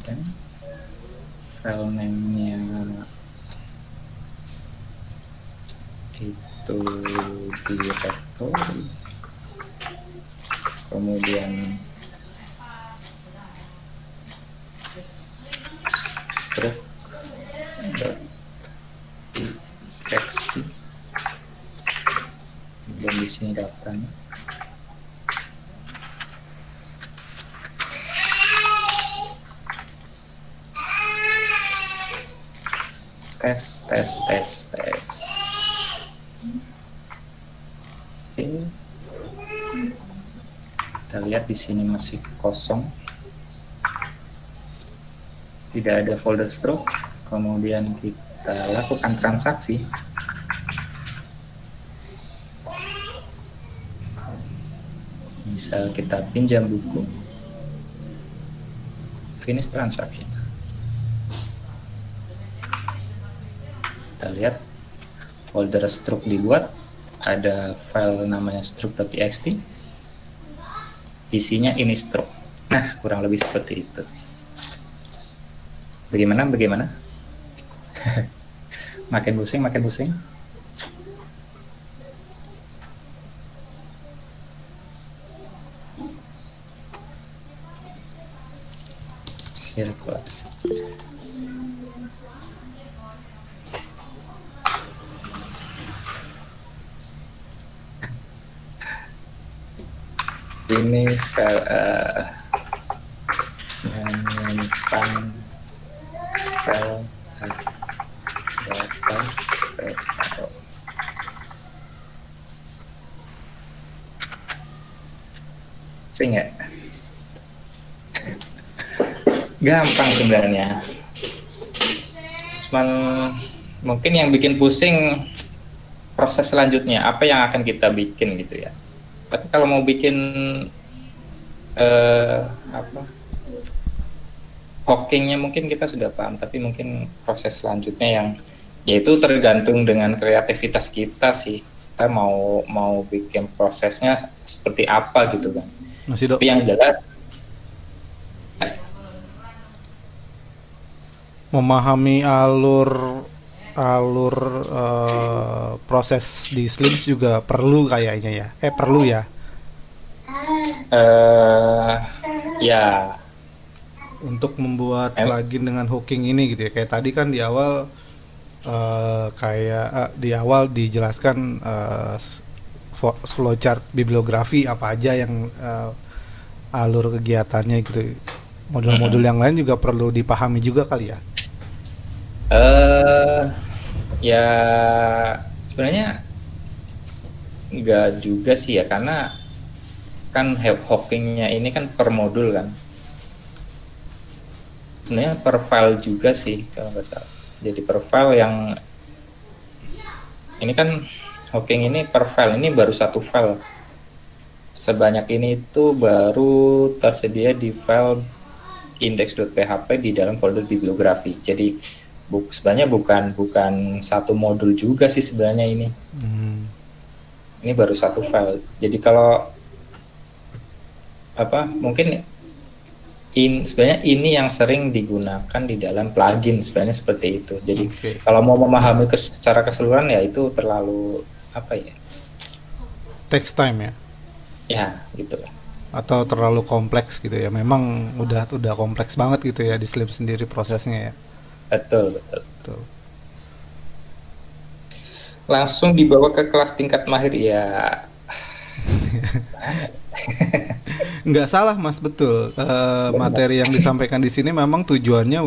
[SPEAKER 1] dan file name-nya itu directory, kemudian stroke.txt, dan di sini datanya. Tes. Oke. Kita lihat di sini masih kosong. Tidak ada folder stroke. Kemudian kita lakukan transaksi. Misal kita pinjam buku. Finish transaction. Kita lihat folder stroke dibuat, ada file namanya stroke.txt, isinya ini stroke. Nah, kurang lebih seperti itu. Bagaimana? makin pusing. Sirkulasi. Ini file menyimpan file data file. Sehingga gampang sebenarnya, cuman mungkin yang bikin pusing proses selanjutnya apa yang akan kita bikin gitu ya. Tapi kalau mau bikin hookingnya mungkin kita sudah paham, tapi mungkin proses selanjutnya yang yaitu tergantung dengan kreativitas kita sih. Kita mau bikin prosesnya seperti apa gitu kan. Tapi yang jelas
[SPEAKER 2] memahami alur proses di Slims juga perlu kayaknya ya. Perlu ya.
[SPEAKER 1] Eh, ya,
[SPEAKER 2] untuk membuat
[SPEAKER 1] em-
[SPEAKER 2] plugin dengan hooking ini gitu ya. Kayak tadi kan di awal di awal dijelaskan flowchart bibliografi apa aja yang alur kegiatannya gitu. Modul-modul yang lain juga perlu dipahami juga kali ya.
[SPEAKER 1] ya sebenarnya nggak juga sih ya, karena kan hookingnya ini kan per modul kan. Sebenarnya per file juga sih kalau nggak salah. Jadi per file yang ini kan hooking ini per file, ini baru satu file. Sebanyak ini itu baru tersedia di file index.php di dalam folder bibliografi. Jadi sebenarnya bukan satu modul juga sih sebenarnya ini. Ini baru satu file. Jadi kalau mungkin sebenarnya ini yang sering digunakan di dalam plugin sebenarnya seperti itu. Jadi kalau mau memahami secara keseluruhan ya itu terlalu
[SPEAKER 2] takes time ya.
[SPEAKER 1] Ya, gitu lah.
[SPEAKER 2] Atau terlalu kompleks gitu ya. Memang udah kompleks banget gitu ya di Slim sendiri prosesnya ya.
[SPEAKER 1] Betul. Langsung dibawa ke kelas tingkat mahir ya.
[SPEAKER 2] Nggak salah Mas, betul. Materi yang disampaikan di sini memang tujuannya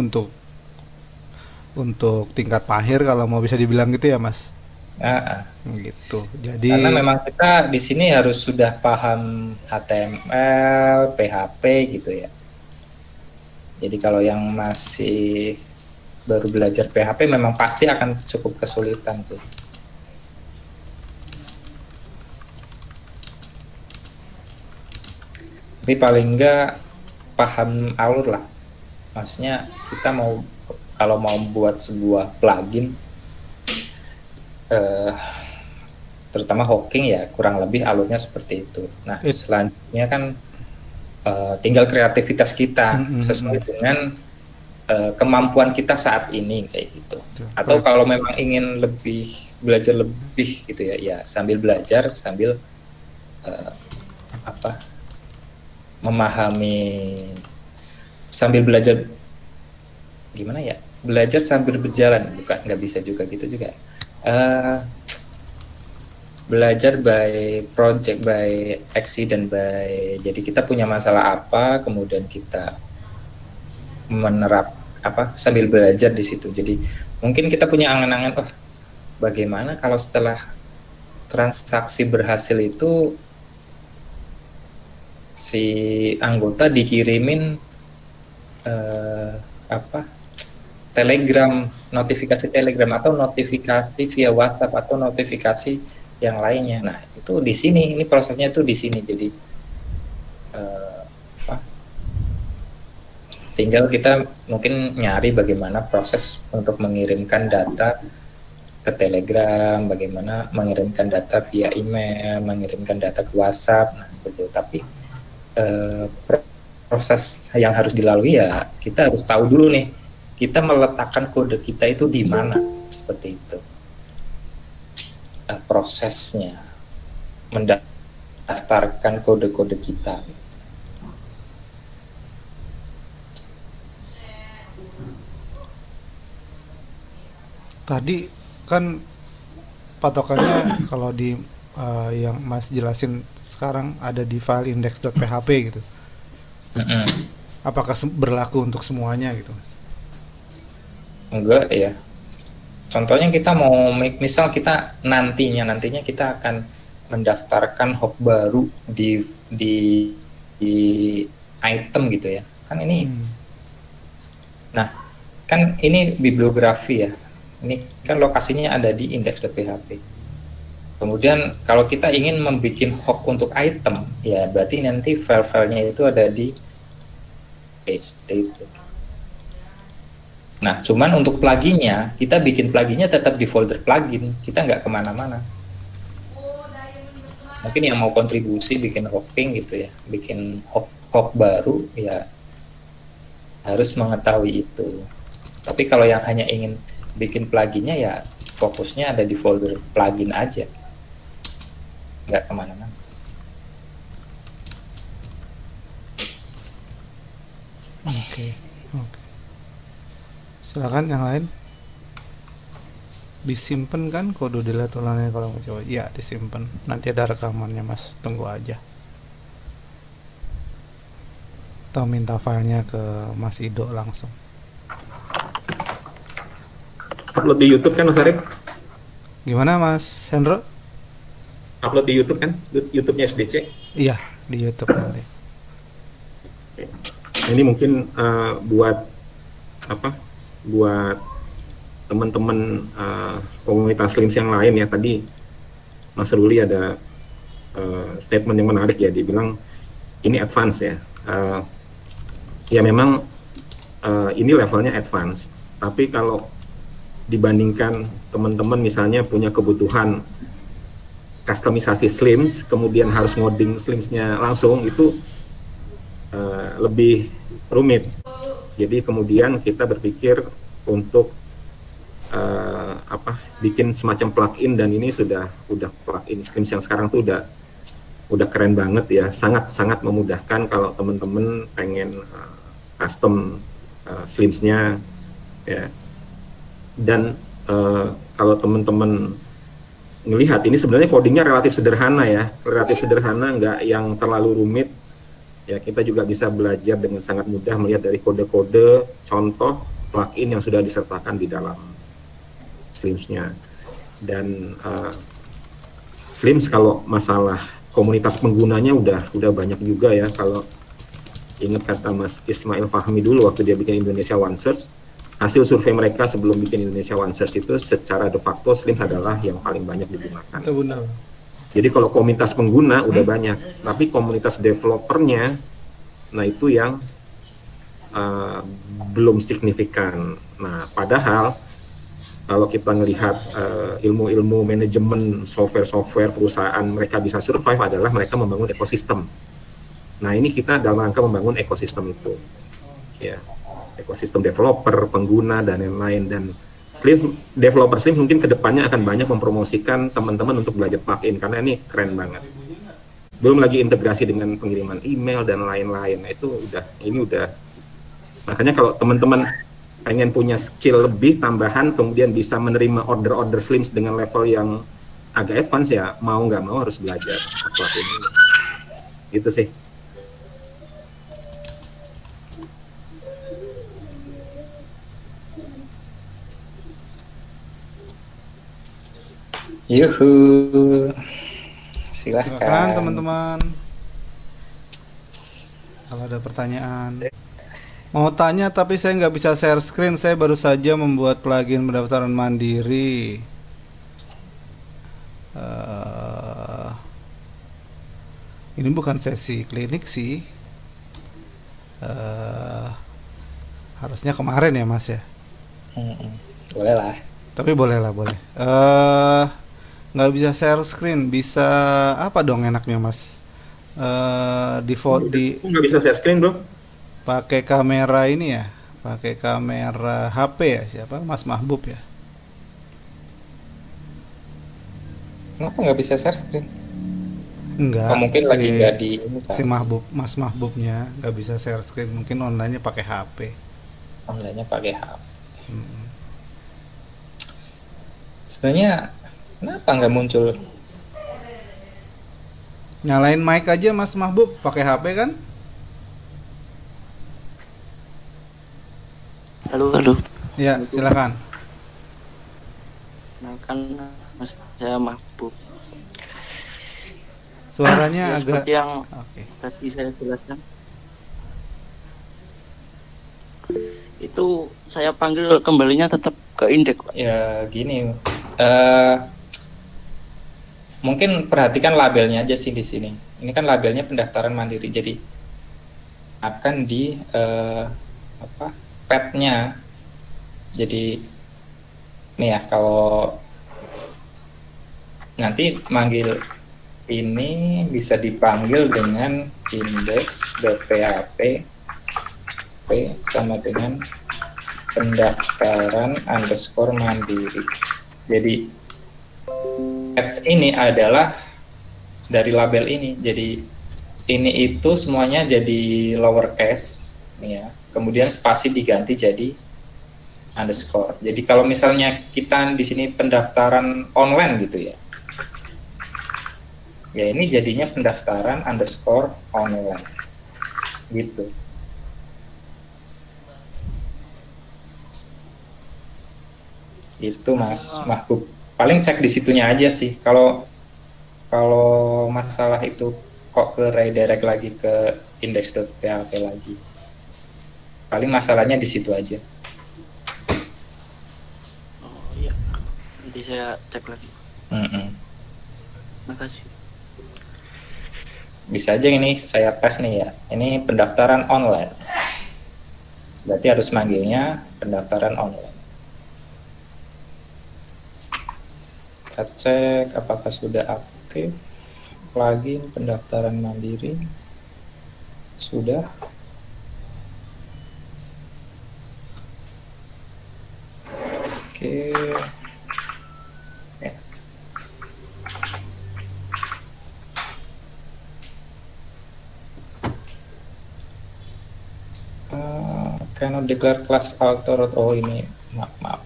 [SPEAKER 2] untuk tingkat mahir kalau mau bisa dibilang gitu ya Mas. Gitu. Jadi
[SPEAKER 1] karena memang kita di sini harus sudah paham HTML, PHP gitu ya. Jadi kalau yang masih baru belajar PHP memang pasti akan cukup kesulitan sih. Tapi paling enggak paham alur lah. Maksudnya kita kalau mau buat sebuah plugin, terutama hooking ya kurang lebih alurnya seperti itu. Nah selanjutnya kan tinggal kreativitas kita sesuai dengan kemampuan kita saat ini kayak gitu. Atau kalau memang ingin belajar lebih gitu ya sambil belajar sambil memahami, sambil belajar gimana ya, belajar sambil berjalan, nggak bisa juga gitu juga. Belajar by project, by accident, jadi kita punya masalah apa, kemudian kita sambil belajar di situ. Jadi mungkin kita punya angan-angan, bagaimana kalau setelah transaksi berhasil itu si anggota dikirimin Telegram, notifikasi Telegram atau notifikasi via WhatsApp atau notifikasi yang lainnya. Nah, itu di sini, ini prosesnya itu di sini. Jadi tinggal kita mungkin nyari bagaimana proses untuk mengirimkan data ke Telegram, bagaimana mengirimkan data via email, mengirimkan data ke WhatsApp, nah seperti itu. Tapi proses yang harus dilalui ya kita harus tahu dulu nih, kita meletakkan kode kita itu di mana, seperti itu. Prosesnya mendaftarkan kode-kode kita.
[SPEAKER 2] Tadi kan patokannya kalau di yang Mas jelasin sekarang ada di file index.php gitu. Apakah berlaku untuk semuanya gitu, Mas?
[SPEAKER 1] Enggak ya. Contohnya kita mau misal kita nantinya kita akan mendaftarkan hop baru di item gitu ya. Kan ini. Nah, kan ini bibliografi ya. Ini kan lokasinya ada di index.php. Kemudian kalau kita ingin membuat hook untuk item, ya berarti nanti file-filenya itu ada di seperti itu. Nah, cuman untuk pluginnya, kita bikin pluginnya tetap di folder plugin, kita nggak kemana-mana. Mungkin yang mau kontribusi bikin hooking gitu ya, bikin hook baru, ya harus mengetahui itu. Tapi kalau yang hanya ingin bikin pluginnya, ya fokusnya ada di folder plugin aja, nggak kemana-mana.
[SPEAKER 2] Oke. Oke. Silakan yang lain. Disimpan kan kode delete ulangannya kalau mau coba? Iya, disimpan. Nanti ada rekamannya Mas, tunggu aja. Atau minta filenya ke Mas Ido langsung.
[SPEAKER 5] Upload di YouTube kan Mas Arif?
[SPEAKER 2] Gimana Mas Hendro?
[SPEAKER 5] Upload di YouTube kan? YouTube-nya SDC?
[SPEAKER 2] Iya, di YouTube nanti.
[SPEAKER 5] Ini mungkin buat teman-teman komunitas Slims yang lain ya. Tadi Mas Ruli ada statement yang menarik ya, dia bilang ini advance ya. Ya memang ini levelnya advance, tapi kalau dibandingkan teman-teman misalnya punya kebutuhan customisasi Slims, kemudian harus ngoding Slimsnya langsung, itu lebih rumit. Jadi kemudian kita berpikir untuk bikin semacam plugin, dan ini udah plugin Slims yang sekarang tuh udah keren banget ya, sangat memudahkan kalau teman-teman pengen custom Slimsnya ya. Dan kalau teman-teman ngelihat ini sebenarnya codingnya relatif sederhana ya, nggak yang terlalu rumit ya. Kita juga bisa belajar dengan sangat mudah melihat dari kode-kode contoh plugin yang sudah disertakan di dalam Slims-nya. Dan Slims kalau masalah komunitas penggunanya udah banyak juga ya. Kalau ingat kata Mas Ismail Fahmi dulu waktu dia bikin Indonesia One Search, hasil survei mereka sebelum bikin Indonesia One Search itu secara de facto Slims adalah yang paling banyak digunakan.
[SPEAKER 2] Itu benar.
[SPEAKER 5] Jadi kalau komunitas pengguna udah banyak, tapi komunitas developernya, nah itu yang belum signifikan. Nah, padahal kalau kita melihat ilmu-ilmu manajemen software perusahaan mereka bisa survive adalah mereka membangun ekosistem. Nah, ini kita dalam rangka membangun ekosistem itu, ya, ekosistem developer, pengguna dan lain-lain. Dan developer Slims mungkin kedepannya akan banyak mempromosikan teman-teman untuk belajar plugin karena ini keren banget. Belum lagi integrasi dengan pengiriman email dan lain-lain. Nah, itu udah. Makanya kalau teman-teman pengen punya skill lebih tambahan, kemudian bisa menerima order Slims dengan level yang agak advance ya, mau nggak mau harus belajar plugin ini. Gitu sih.
[SPEAKER 1] Yuhu, silahkan
[SPEAKER 2] teman-teman. Kalau ada pertanyaan, mau tanya tapi saya nggak bisa share screen. Saya baru saja membuat plugin pendaftaran mandiri. Ini bukan sesi klinik sih. Harusnya kemarin ya Mas ya.
[SPEAKER 1] Boleh lah.
[SPEAKER 2] Tapi boleh. Nggak bisa share screen, bisa apa dong enaknya Mas? Default
[SPEAKER 5] nggak bisa share screen bro?
[SPEAKER 2] Pakai kamera ini ya, pakai kamera HP ya, siapa? Mas Mahbub ya?
[SPEAKER 1] Kenapa nggak bisa share screen?
[SPEAKER 2] Enggak.
[SPEAKER 1] Mungkin lagi nggak di ini kan?
[SPEAKER 2] Si Mahbub, Mas Mahbubnya nggak bisa share screen, mungkin online-nya pakai HP.
[SPEAKER 1] Online-nya pakai HP. Sebenarnya kenapa nggak muncul?
[SPEAKER 2] Nyalain mic aja Mas Mahbub, pakai HP kan?
[SPEAKER 6] Halo.
[SPEAKER 2] Ya, silakan.
[SPEAKER 6] Kenalkan, Mas, saya Mahbub.
[SPEAKER 2] Suaranya
[SPEAKER 6] Ya,
[SPEAKER 2] agak
[SPEAKER 6] seperti yang
[SPEAKER 2] Oke.
[SPEAKER 6] tadi saya jelaskan. Itu saya panggil kembalinya tetap ke indeks, Pak.
[SPEAKER 1] Ya gini, mungkin perhatikan labelnya aja sih di sini. Ini kan labelnya pendaftaran mandiri, jadi akan di pad-nya. Jadi nih ya, kalau nanti manggil ini bisa dipanggil dengan index.php sama dengan pendaftaran _mandiri. Jadi ads ini adalah dari label ini. Jadi ini itu semuanya jadi lowercase nih ya. kemudian spasi diganti jadi underscore. Jadi kalau misalnya kita di sini pendaftaran online gitu ya, ya ini jadinya pendaftaran underscore online gitu. Itu Mas Mahbub. Paling cek di situnya aja sih. Kalau masalah itu kok ke redirect lagi ke index.php lagi. Paling masalahnya di situ aja.
[SPEAKER 6] Oh iya, nanti saya cek lagi. Makasih.
[SPEAKER 1] Bisa aja ini saya tes nih ya. Ini pendaftaran online. Berarti harus manggilnya pendaftaran online. Kita cek apakah sudah aktif plugin pendaftaran mandiri. Sudah. Oke. Ya. Cannot declare class author. Oh ini maaf.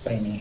[SPEAKER 1] Apa ini?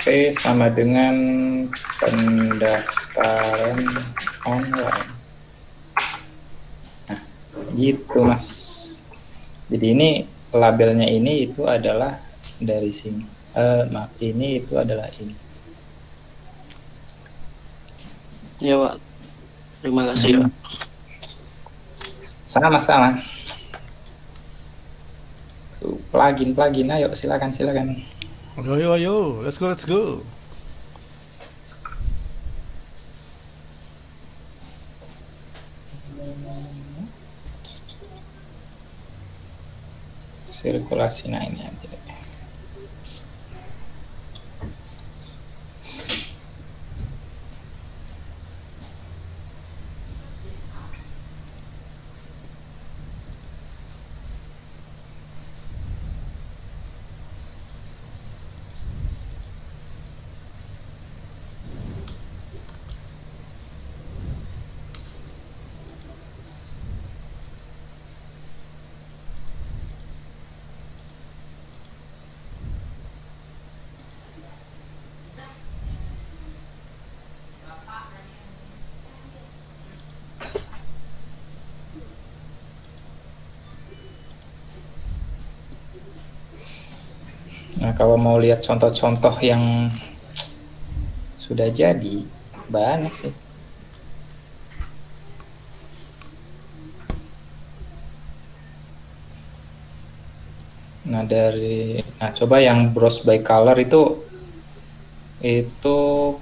[SPEAKER 1] Oke, sama dengan pendaftaran online. Nah, gitu Mas. Jadi ini labelnya ini itu adalah dari sini. Maaf, ini itu adalah ini.
[SPEAKER 6] Ya Pak, terima kasih Pak.
[SPEAKER 1] Sama-sama. Plugin, ayo silakan.
[SPEAKER 2] Ayo, let's go.
[SPEAKER 1] Sirkulasi, nah ini aja. Nah, kalau mau lihat contoh-contoh yang sudah jadi, banyak sih. Nah, coba yang browse by color itu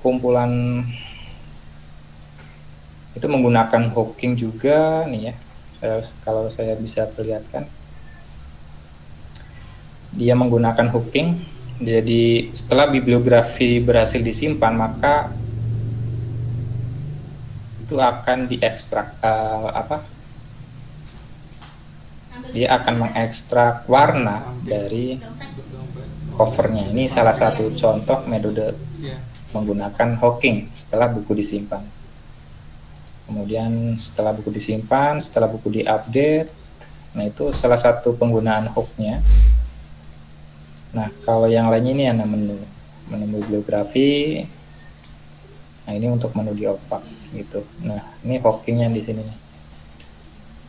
[SPEAKER 1] kumpulan itu menggunakan hooking juga nih ya. Kalau saya bisa perlihatkan. Dia menggunakan hooking, jadi setelah bibliografi berhasil disimpan maka itu akan diekstrak dia akan mengekstrak warna dari covernya. Ini salah satu contoh metode menggunakan hooking setelah buku disimpan. Kemudian setelah buku disimpan, setelah buku diupdate, nah itu salah satu penggunaan hooknya. Nah kalau yang lainnya ini ada menu bibliografi. Nah ini untuk menu di opak gitu. Nah ini hookingnya di sini.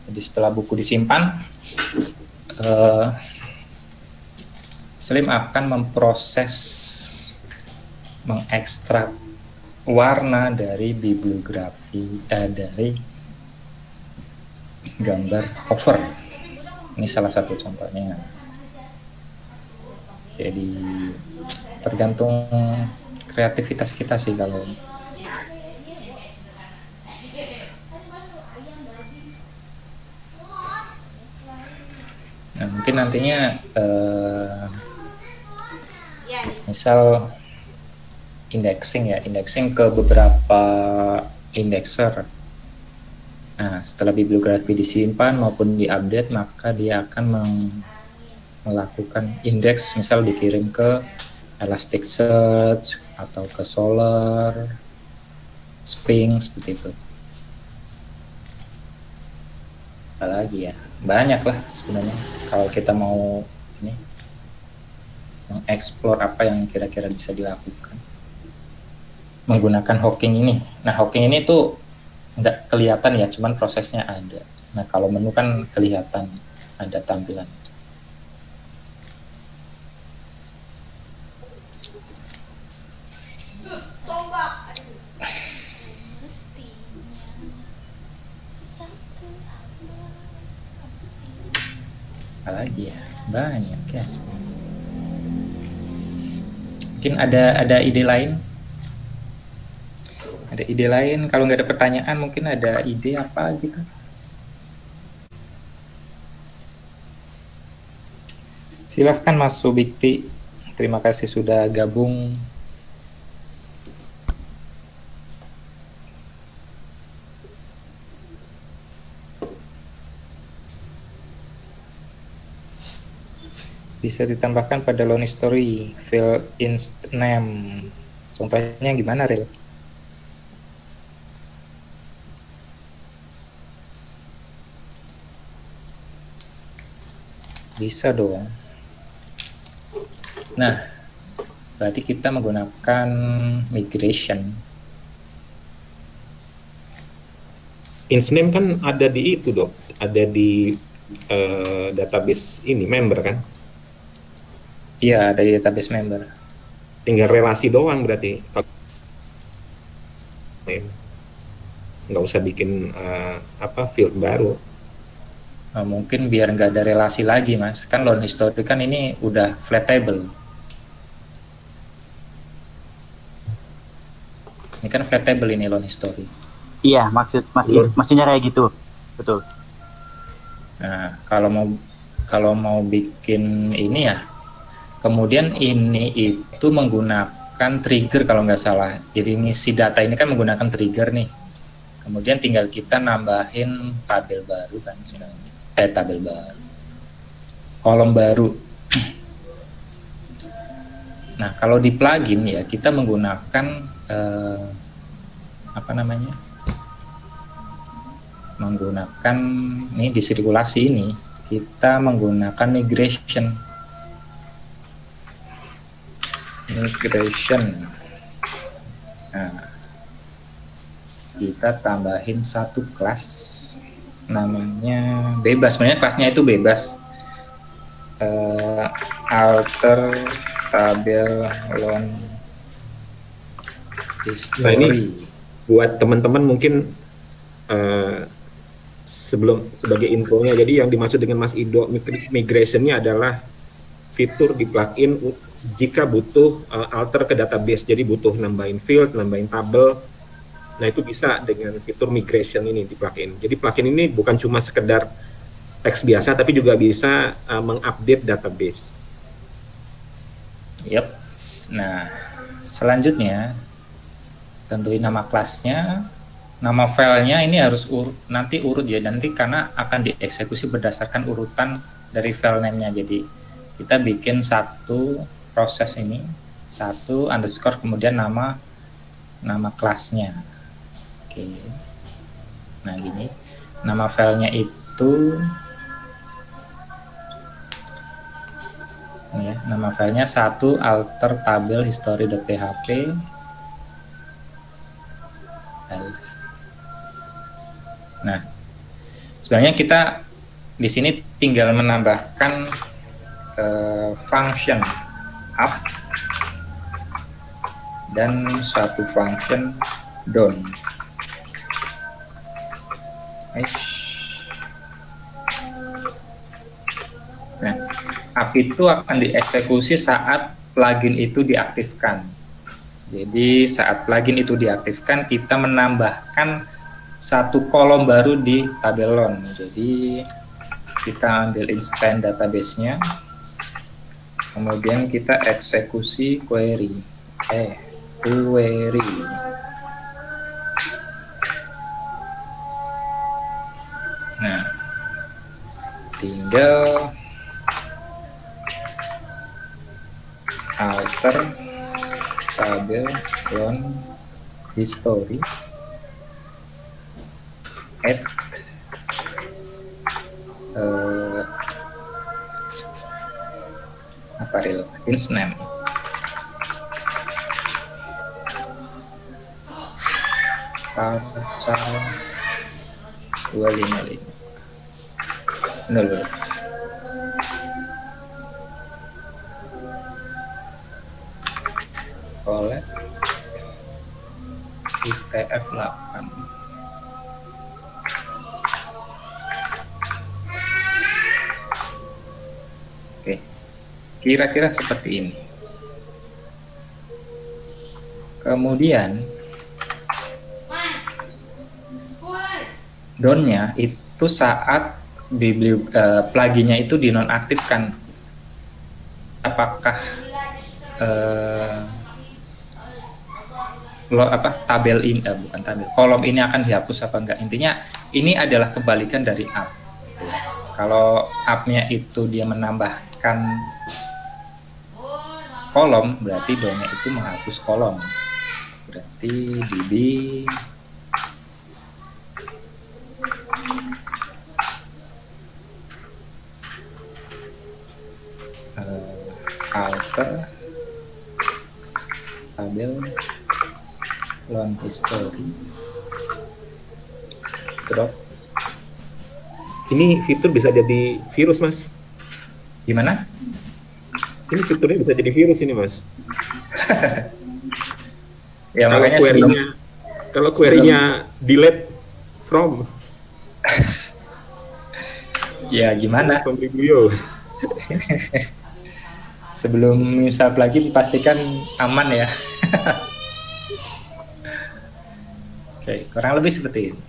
[SPEAKER 1] Jadi setelah buku disimpan, Slim akan memproses, mengekstrak warna dari bibliografi, dari gambar cover. Ini salah satu contohnya. Jadi tergantung kreativitas kita sih kalau nah, mungkin nantinya misal indexing ke beberapa indexer. Nah, setelah bibliografi disimpan maupun diupdate, maka dia akan melakukan indeks, misal dikirim ke Elasticsearch atau ke Solr, Spring, seperti itu. Apalagi ya, banyak lah sebenarnya kalau kita mau ini mengeksplor apa yang kira-kira bisa dilakukan menggunakan hooking ini. Nah, hooking ini tuh nggak kelihatan ya, cuman prosesnya ada. Nah, kalau menu kan kelihatan ada tampilan. Apalagi ya, banyak ya. Mungkin ada ide lain? Ada ide lain? Kalau nggak ada pertanyaan, mungkin ada ide apa gitu? Silahkan Mas Subikti. Terima kasih sudah gabung. Bisa ditambahkan pada Lonely Story, fill in name. Contohnya gimana, Ril? Bisa dong. Nah, berarti kita menggunakan migration.
[SPEAKER 5] Insname kan ada di itu dok, ada di database ini member kan?
[SPEAKER 1] Iya, ada di database member.
[SPEAKER 5] Tinggal relasi doang berarti. Nggak usah bikin field baru.
[SPEAKER 1] Nah, mungkin biar nggak ada relasi lagi, Mas. Kan Lonely Story kan ini udah flat table. Ini kan flat table ini Lonely Story.
[SPEAKER 4] Iya, maksudnya kayak gitu. Betul.
[SPEAKER 1] Nah, kalau mau bikin ini ya, kemudian ini itu menggunakan trigger kalau nggak salah. Jadi ngisi data ini kan menggunakan trigger nih. Kemudian tinggal kita nambahin tabel baru kan sebenarnya. Tabel baru. Kolom baru. Nah, kalau di plugin ya kita menggunakan menggunakan ini di sirkulasi ini kita menggunakan migration. Nah, kita tambahin satu kelas namanya bebas, sebenarnya kelasnya itu bebas, alter tabel Lonely Story.
[SPEAKER 5] Nah, ini buat teman-teman mungkin sebagai infonya, jadi yang dimaksud dengan Mas Ido migration-nya adalah fitur di plugin jika butuh alter ke database, jadi butuh nambahin field, nambahin tabel. Nah, itu bisa dengan fitur migration ini di plugin. Jadi plugin ini bukan cuma sekedar teks biasa, tapi juga bisa mengupdate database.
[SPEAKER 1] Yep. Nah, selanjutnya tentuin nama kelasnya. nama filenya ini harus nanti urut ya, nanti karena akan dieksekusi berdasarkan urutan dari file name-nya. Jadi kita bikin satu proses ini, satu underscore kemudian nama kelasnya. Oke. Nah gini, nama filenya itu ya, nama filenya satu alter tabel history.php. Nah, sebenarnya kita di sini tinggal menambahkan function up dan satu function down. Nah, up itu akan dieksekusi saat plugin itu diaktifkan. Jadi saat plugin itu diaktifkan, kita menambahkan satu kolom baru di tabelon. Jadi kita ambil instance database-nya, kemudian kita eksekusi query. Nah, tinggal alter tabel on history add ins name varchar 255 nol collect ITF 8. Oke, kira-kira seperti ini. Kemudian down-nya itu saat pluginnya itu dinonaktifkan. Apakah tabel ini bukan tabel, kolom ini akan dihapus apa enggak. Intinya ini adalah kebalikan dari up. Kalau up-nya itu dia menambahkan kolom, berarti down-nya itu menghapus kolom. Berarti db alter tabel long history drop.
[SPEAKER 5] Ini fitur bisa jadi virus, Mas.
[SPEAKER 1] Gimana?
[SPEAKER 5] Ini fiturnya bisa jadi virus ini, Mas.
[SPEAKER 1] Ya
[SPEAKER 5] kalau
[SPEAKER 1] makanya
[SPEAKER 5] query-nya delete from
[SPEAKER 1] ya gimana?
[SPEAKER 5] From biblio.
[SPEAKER 1] Sebelum install plugin pastikan aman ya. Oke, kurang lebih seperti ini.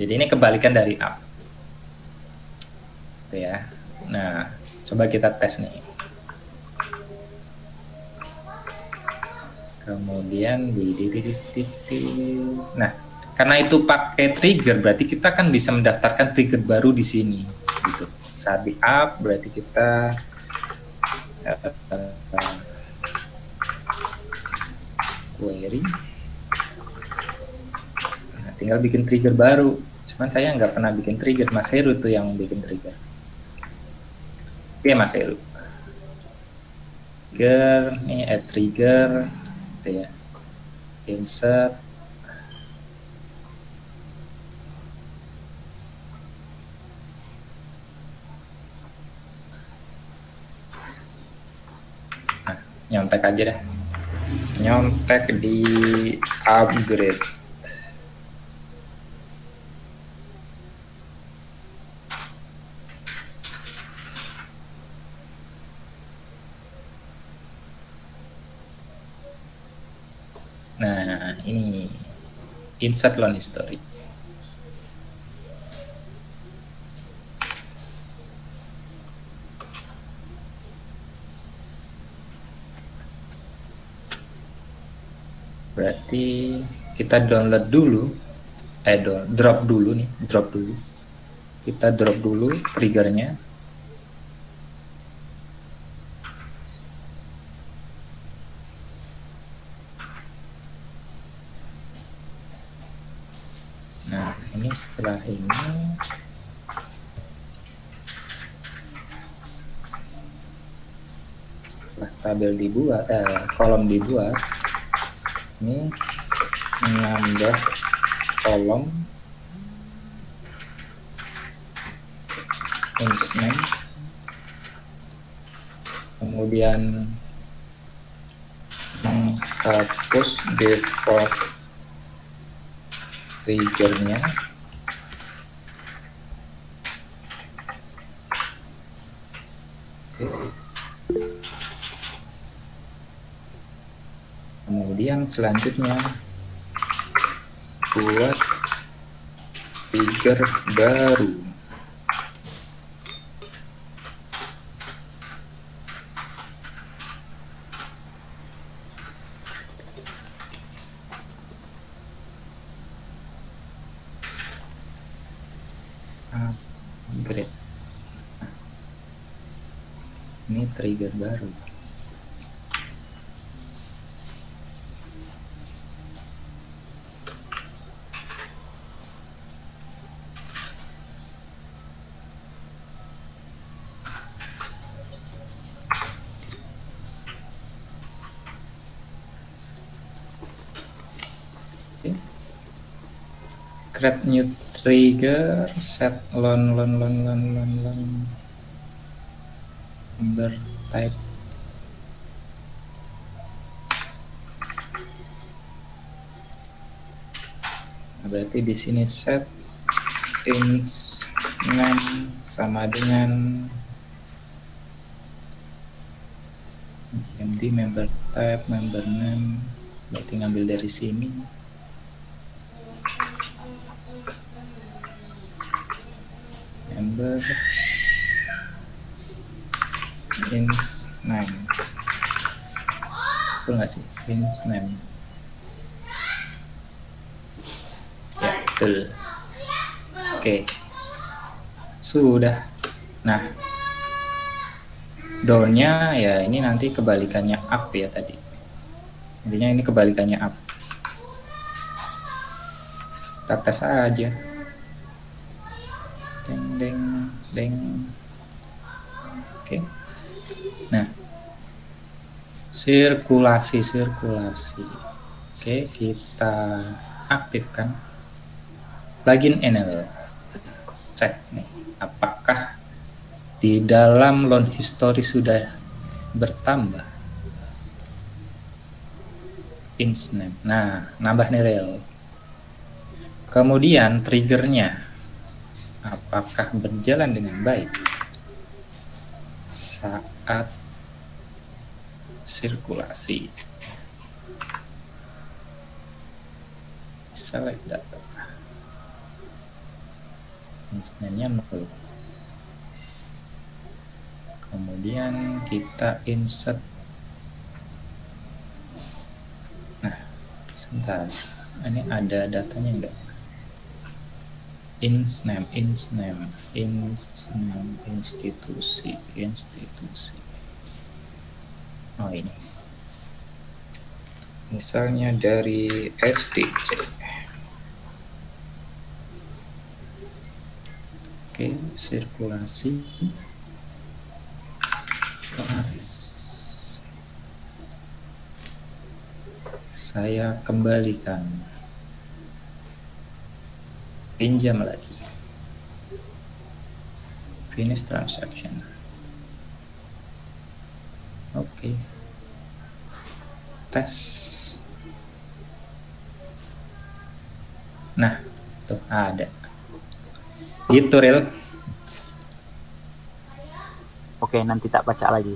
[SPEAKER 1] Jadi ini kebalikan dari up. Itu ya. Nah, coba kita tes nih. Kemudian nah, karena itu pakai trigger, berarti kita kan bisa mendaftarkan trigger baru di sini. Gitu. Saat di up, berarti kita query. Nah, tinggal bikin trigger baru. Cuman saya nggak pernah bikin trigger, Mas Heru tuh yang bikin trigger. Oke, Mas Heru. Trigger, nih add trigger, gitu ya. Insert. Nah, nyontek aja dah. Nyontek di upgrade. Nah, ini insert loan history. Berarti kita download dulu drop dulu nih, drop dulu. Kita drop dulu triggernya. Nah, ini setelah ini setelah tabel dibuat, kolom dibuat, ini menambah kolom inst name, kemudian menghapus default triggernya, kemudian selanjutnya buat trigger baru. Upgrade. Ini trigger baru. Create new trigger, set member type. Berarti di sini set inst name sama dengan GMD member type, member name. Berarti ngambil dari sini. Member inst name. Betul nggak sih? Inst name. Ya, betul. Oke. Sudah. Nah, down-nya ya ini nanti kebalikannya up ya tadi. Intinya ini kebalikannya up. Kita tes aja. Deng deng deng. Oke. Nah, sirkulasi. Oke, kita aktifkan plugin enable. Cek nih, apakah di dalam loan history sudah bertambah inst name. Nah, nambah nih rel. Kemudian triggernya apakah berjalan dengan baik saat sirkulasi. Select data. Instance-nya 0. Kemudian kita insert. Nah, sebentar. Ini ada datanya enggak? Inst name, institusi. Oh ini. Misalnya dari SDC. Oke, sirkulasi. Saya kembalikan. Pinjam lagi. Finish transaction. Oke. Tes. Nah, tuh ada. Gitu, Ril.
[SPEAKER 4] Oke, nanti tak baca lagi.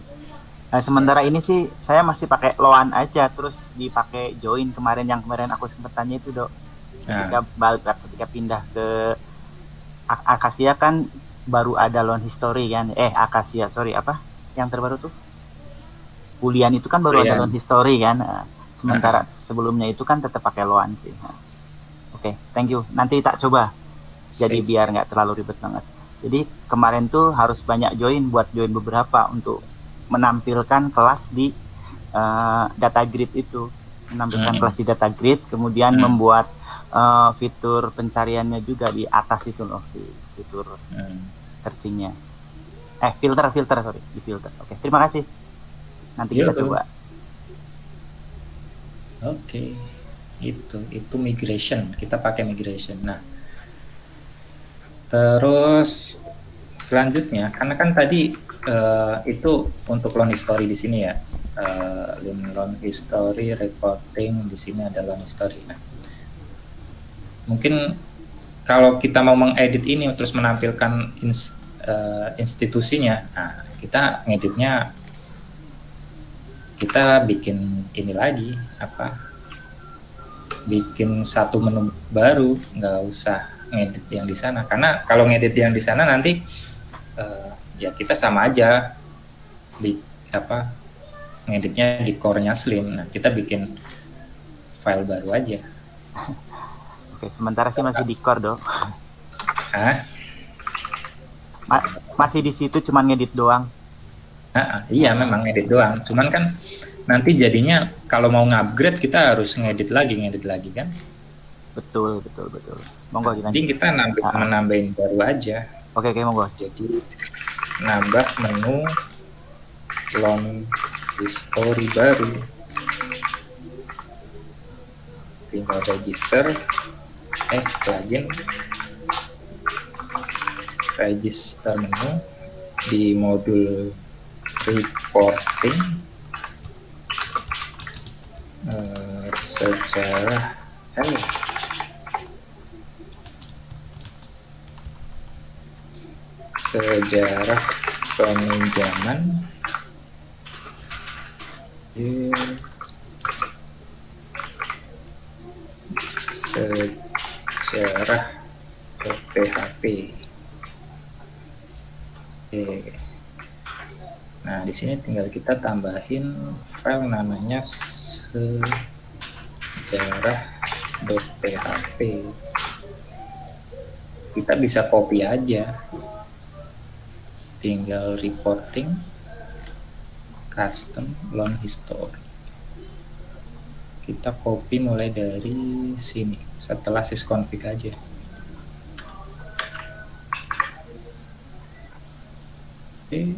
[SPEAKER 4] Nah, sementara ini sih saya masih pakai loan aja, terus dipakai join kemarin aku sempat tanya itu, Dok. Ketika pindah ke Akasia kan baru ada loan history kan. Akasia, sorry, apa? Yang terbaru tuh? Bulian itu kan baru ada loan history kan. Sementara sebelumnya itu kan tetap pakai loan sih. Oke, thank you. Nanti tak coba. Jadi biar nggak terlalu ribet banget. Jadi kemarin tuh harus banyak join buat join beberapa untuk menampilkan kelas di data grid itu, menampilkan kelas di data grid, kemudian membuat fitur pencariannya juga di atas itu loh, di fitur searchingnya. Filter sorry, di filter. Oke, terima kasih. Nanti kita coba.
[SPEAKER 1] Oke, itu migration. Kita pakai migration. Nah, terus selanjutnya, karena kan tadi itu untuk loan history di sini ya, loan history reporting di sini ada loan history. Nah, mungkin kalau kita mau mengedit ini terus menampilkan institusinya, nah kita ngeditnya kita bikin ini lagi bikin satu menu baru, nggak usah ngedit yang di sana, karena kalau ngedit yang di sana nanti ya kita sama aja ngeditnya di core-nya Slim. Nah, kita bikin file baru aja.
[SPEAKER 4] Oke, sementara sih masih di core, Dok.
[SPEAKER 1] Hah?
[SPEAKER 4] Masih di situ cuman ngedit doang.
[SPEAKER 1] Iya, memang ngedit doang. Cuman kan nanti jadinya kalau mau ngupgrade kita harus ngedit lagi kan? Betul.
[SPEAKER 4] Monggo dilanjut.
[SPEAKER 1] Jadi kita nambahin baru aja.
[SPEAKER 4] Oke, monggo.
[SPEAKER 1] Jadi nambah menu loan history baru. Tinggal register plugin register menu di modul reporting sejarah peminjaman sejarah PHP. Nah, di sini tinggal kita tambahin file namanya sejarah.php. Kita bisa copy aja. Tinggal reporting custom loan history. Kita copy mulai dari sini setelah sysconfig aja. Oke.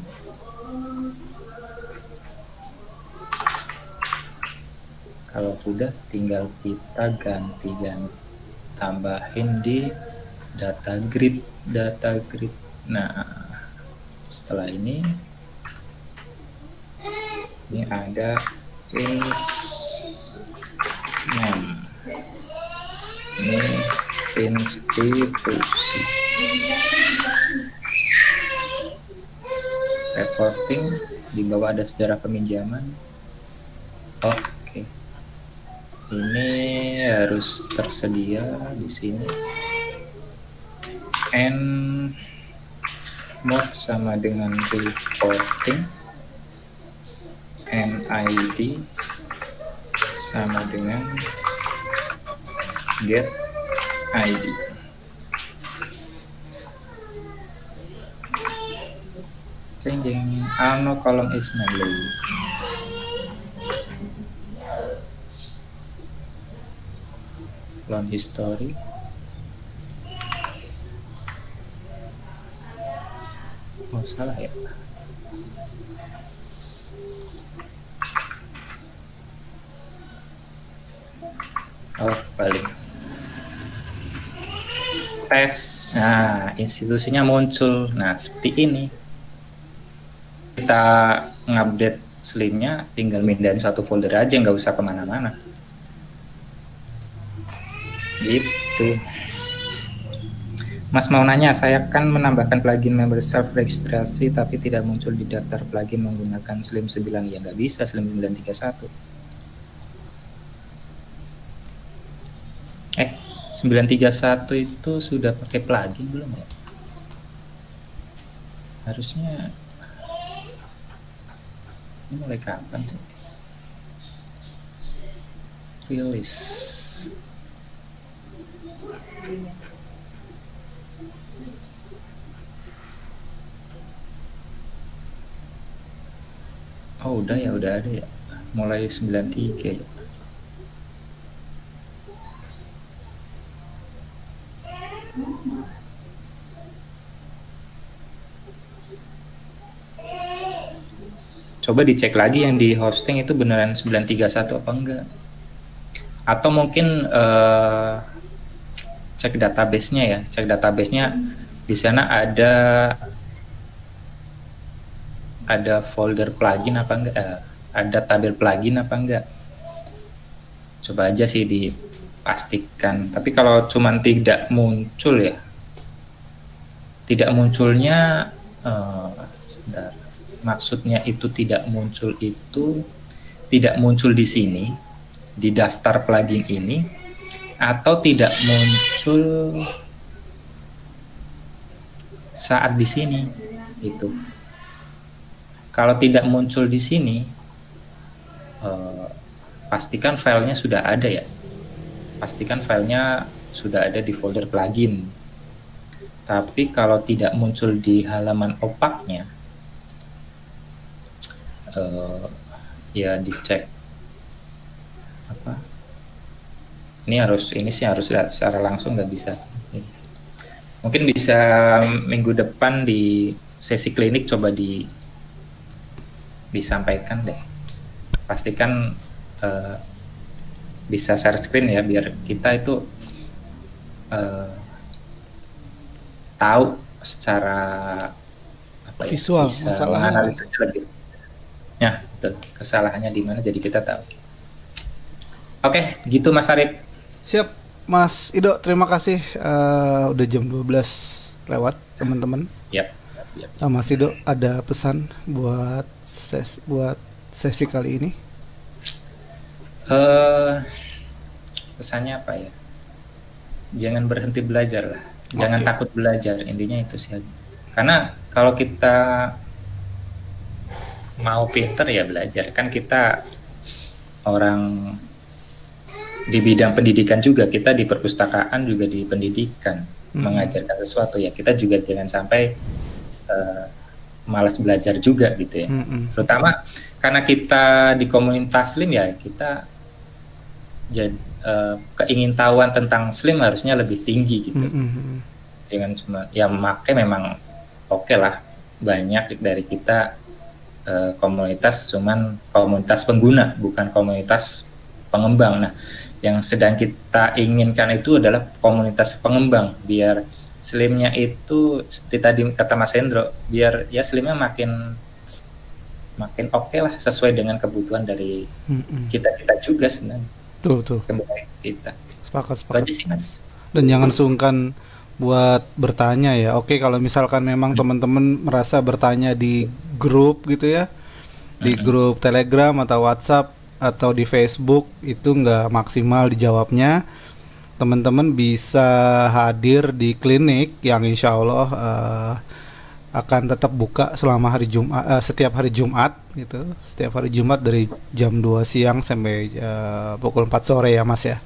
[SPEAKER 1] Kalau sudah tinggal kita ganti tambahin di data grid. Nah, setelah ini ada name, ini institusi, reporting, di bawah ada sejarah peminjaman. Oke, ini harus tersedia di sini. And mode sama dengan reporting, and ID sama dengan get ID. Changing no column is null. Loan history. Oh, salah ya. Oh, balik. Tes. Nah, institusinya muncul. Nah, seperti ini. Kita ngupdate Slimnya, tinggal mindahin satu folder aja, nggak usah kemana-mana. Gitu. Mas mau nanya, saya kan menambahkan plugin member self registrasi tapi tidak muncul di daftar plugin menggunakan Slim 9. Ya nggak bisa, Slim 931. 931 itu sudah pakai plugin belum ya? Harusnya ini mulai kapan sih? Release Oh udah ya, udah ada ya. Mulai 93 ya. Coba dicek lagi yang di hosting itu beneran 931 apa enggak. Atau mungkin cek database-nya ya. Cek database-nya di sana ada folder plugin apa enggak? Ada tabel plugin apa enggak? Coba aja sih dipastikan. Tapi kalau cuman tidak muncul ya. Tidak munculnya sebentar. Maksudnya itu tidak muncul di sini di daftar plugin ini, atau tidak muncul saat di sini gitu. Kalau tidak muncul di sini, pastikan filenya sudah ada ya. Pastikan filenya sudah ada di folder plugin. Tapi kalau tidak muncul di halaman opaknya, ya dicek apa? Ini harus lihat secara langsung, nggak bisa. Mungkin bisa minggu depan di sesi klinik coba disampaikan deh. Pastikan bisa share screen ya, biar kita itu tahu secara apa ya,
[SPEAKER 2] visual
[SPEAKER 1] bisa
[SPEAKER 2] masalahnya.
[SPEAKER 1] menganalisanya lebih. Ya, betul. Kesalahannya di mana jadi kita tahu. Oke, gitu Mas Arif.
[SPEAKER 2] Siap, Mas Ido, terima kasih. Udah jam 12 lewat, teman-teman.
[SPEAKER 1] Yap.
[SPEAKER 2] Mas Ido, ada pesan buat sesi kali ini?
[SPEAKER 1] Pesannya apa ya? Jangan berhenti belajar lah. Jangan takut belajar, intinya itu sih. Karena kalau kita mau pinter ya belajar. Kan kita orang di bidang pendidikan juga, kita di perpustakaan juga di pendidikan mengajarkan sesuatu ya. Kita juga jangan sampai malas belajar juga gitu ya. Terutama karena kita di komunitas SLIM ya, kita jadi keingintahuan tentang SLIM harusnya lebih tinggi gitu. Dengan cuma ya makanya memang oke lah, banyak dari kita komunitas cuman komunitas pengguna, bukan komunitas pengembang. Nah, yang sedang kita inginkan itu adalah komunitas pengembang, biar SLIM-nya itu seperti tadi kata Mas Hendro, biar ya SLIM-nya makin oke lah, sesuai dengan kebutuhan dari kita juga sebenarnya.
[SPEAKER 2] Betul.
[SPEAKER 1] Kembali kita.
[SPEAKER 2] Sepakat.
[SPEAKER 1] Aja sih, Mas.
[SPEAKER 2] Dan jangan sungkan buat bertanya ya. Oke, kalau misalkan memang teman-teman merasa bertanya di grup gitu ya, di grup Telegram atau WhatsApp atau di Facebook itu nggak maksimal dijawabnya, teman-teman bisa hadir di klinik yang insya Allah akan tetap buka selama hari Jumat, setiap hari Jumat gitu, setiap hari Jumat dari jam 2 siang sampai pukul 4 sore ya Mas ya.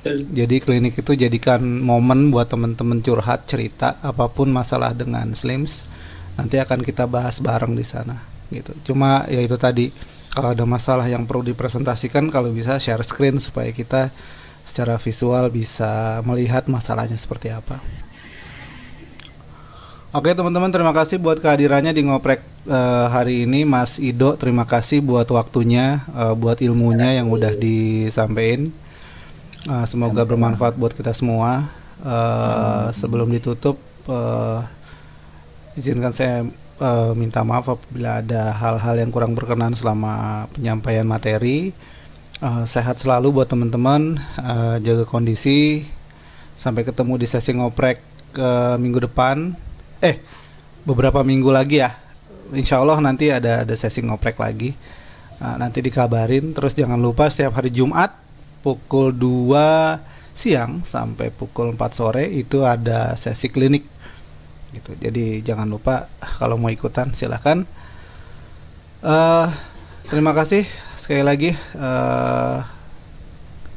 [SPEAKER 2] Jadi klinik itu jadikan momen buat teman-teman curhat, cerita apapun masalah dengan SLIMS. Nanti akan kita bahas bareng di sana gitu. Cuma ya itu tadi, kalau ada masalah yang perlu dipresentasikan, kalau bisa share screen supaya kita secara visual bisa melihat masalahnya seperti apa. Oke teman-teman, terima kasih buat kehadirannya di Ngoprek hari ini. Mas Ido, terima kasih buat waktunya, buat ilmunya yang udah disampaikan. Semoga bermanfaat buat kita semua. Sebelum ditutup, izinkan saya minta maaf apabila ada hal-hal yang kurang berkenan selama penyampaian materi. Sehat selalu buat teman-teman, jaga kondisi. Sampai ketemu di sesi ngoprek minggu depan. Beberapa minggu lagi ya. Insya Allah nanti ada sesi ngoprek lagi. Nanti dikabarin. Terus jangan lupa setiap hari Jumat pukul 2 siang sampai pukul 4 sore itu ada sesi klinik gitu. Jadi jangan lupa, kalau mau ikutan silahkan. Terima kasih sekali lagi.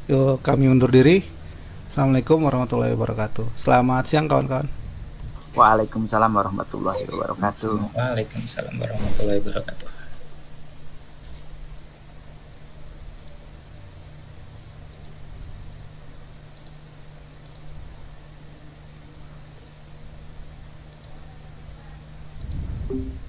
[SPEAKER 2] Yuk kami undur diri. Assalamualaikum warahmatullahi wabarakatuh. Selamat siang kawan-kawan.
[SPEAKER 4] Waalaikumsalam warahmatullahi wabarakatuh.
[SPEAKER 1] Waalaikumsalam warahmatullahi wabarakatuh.
[SPEAKER 4] Thank you.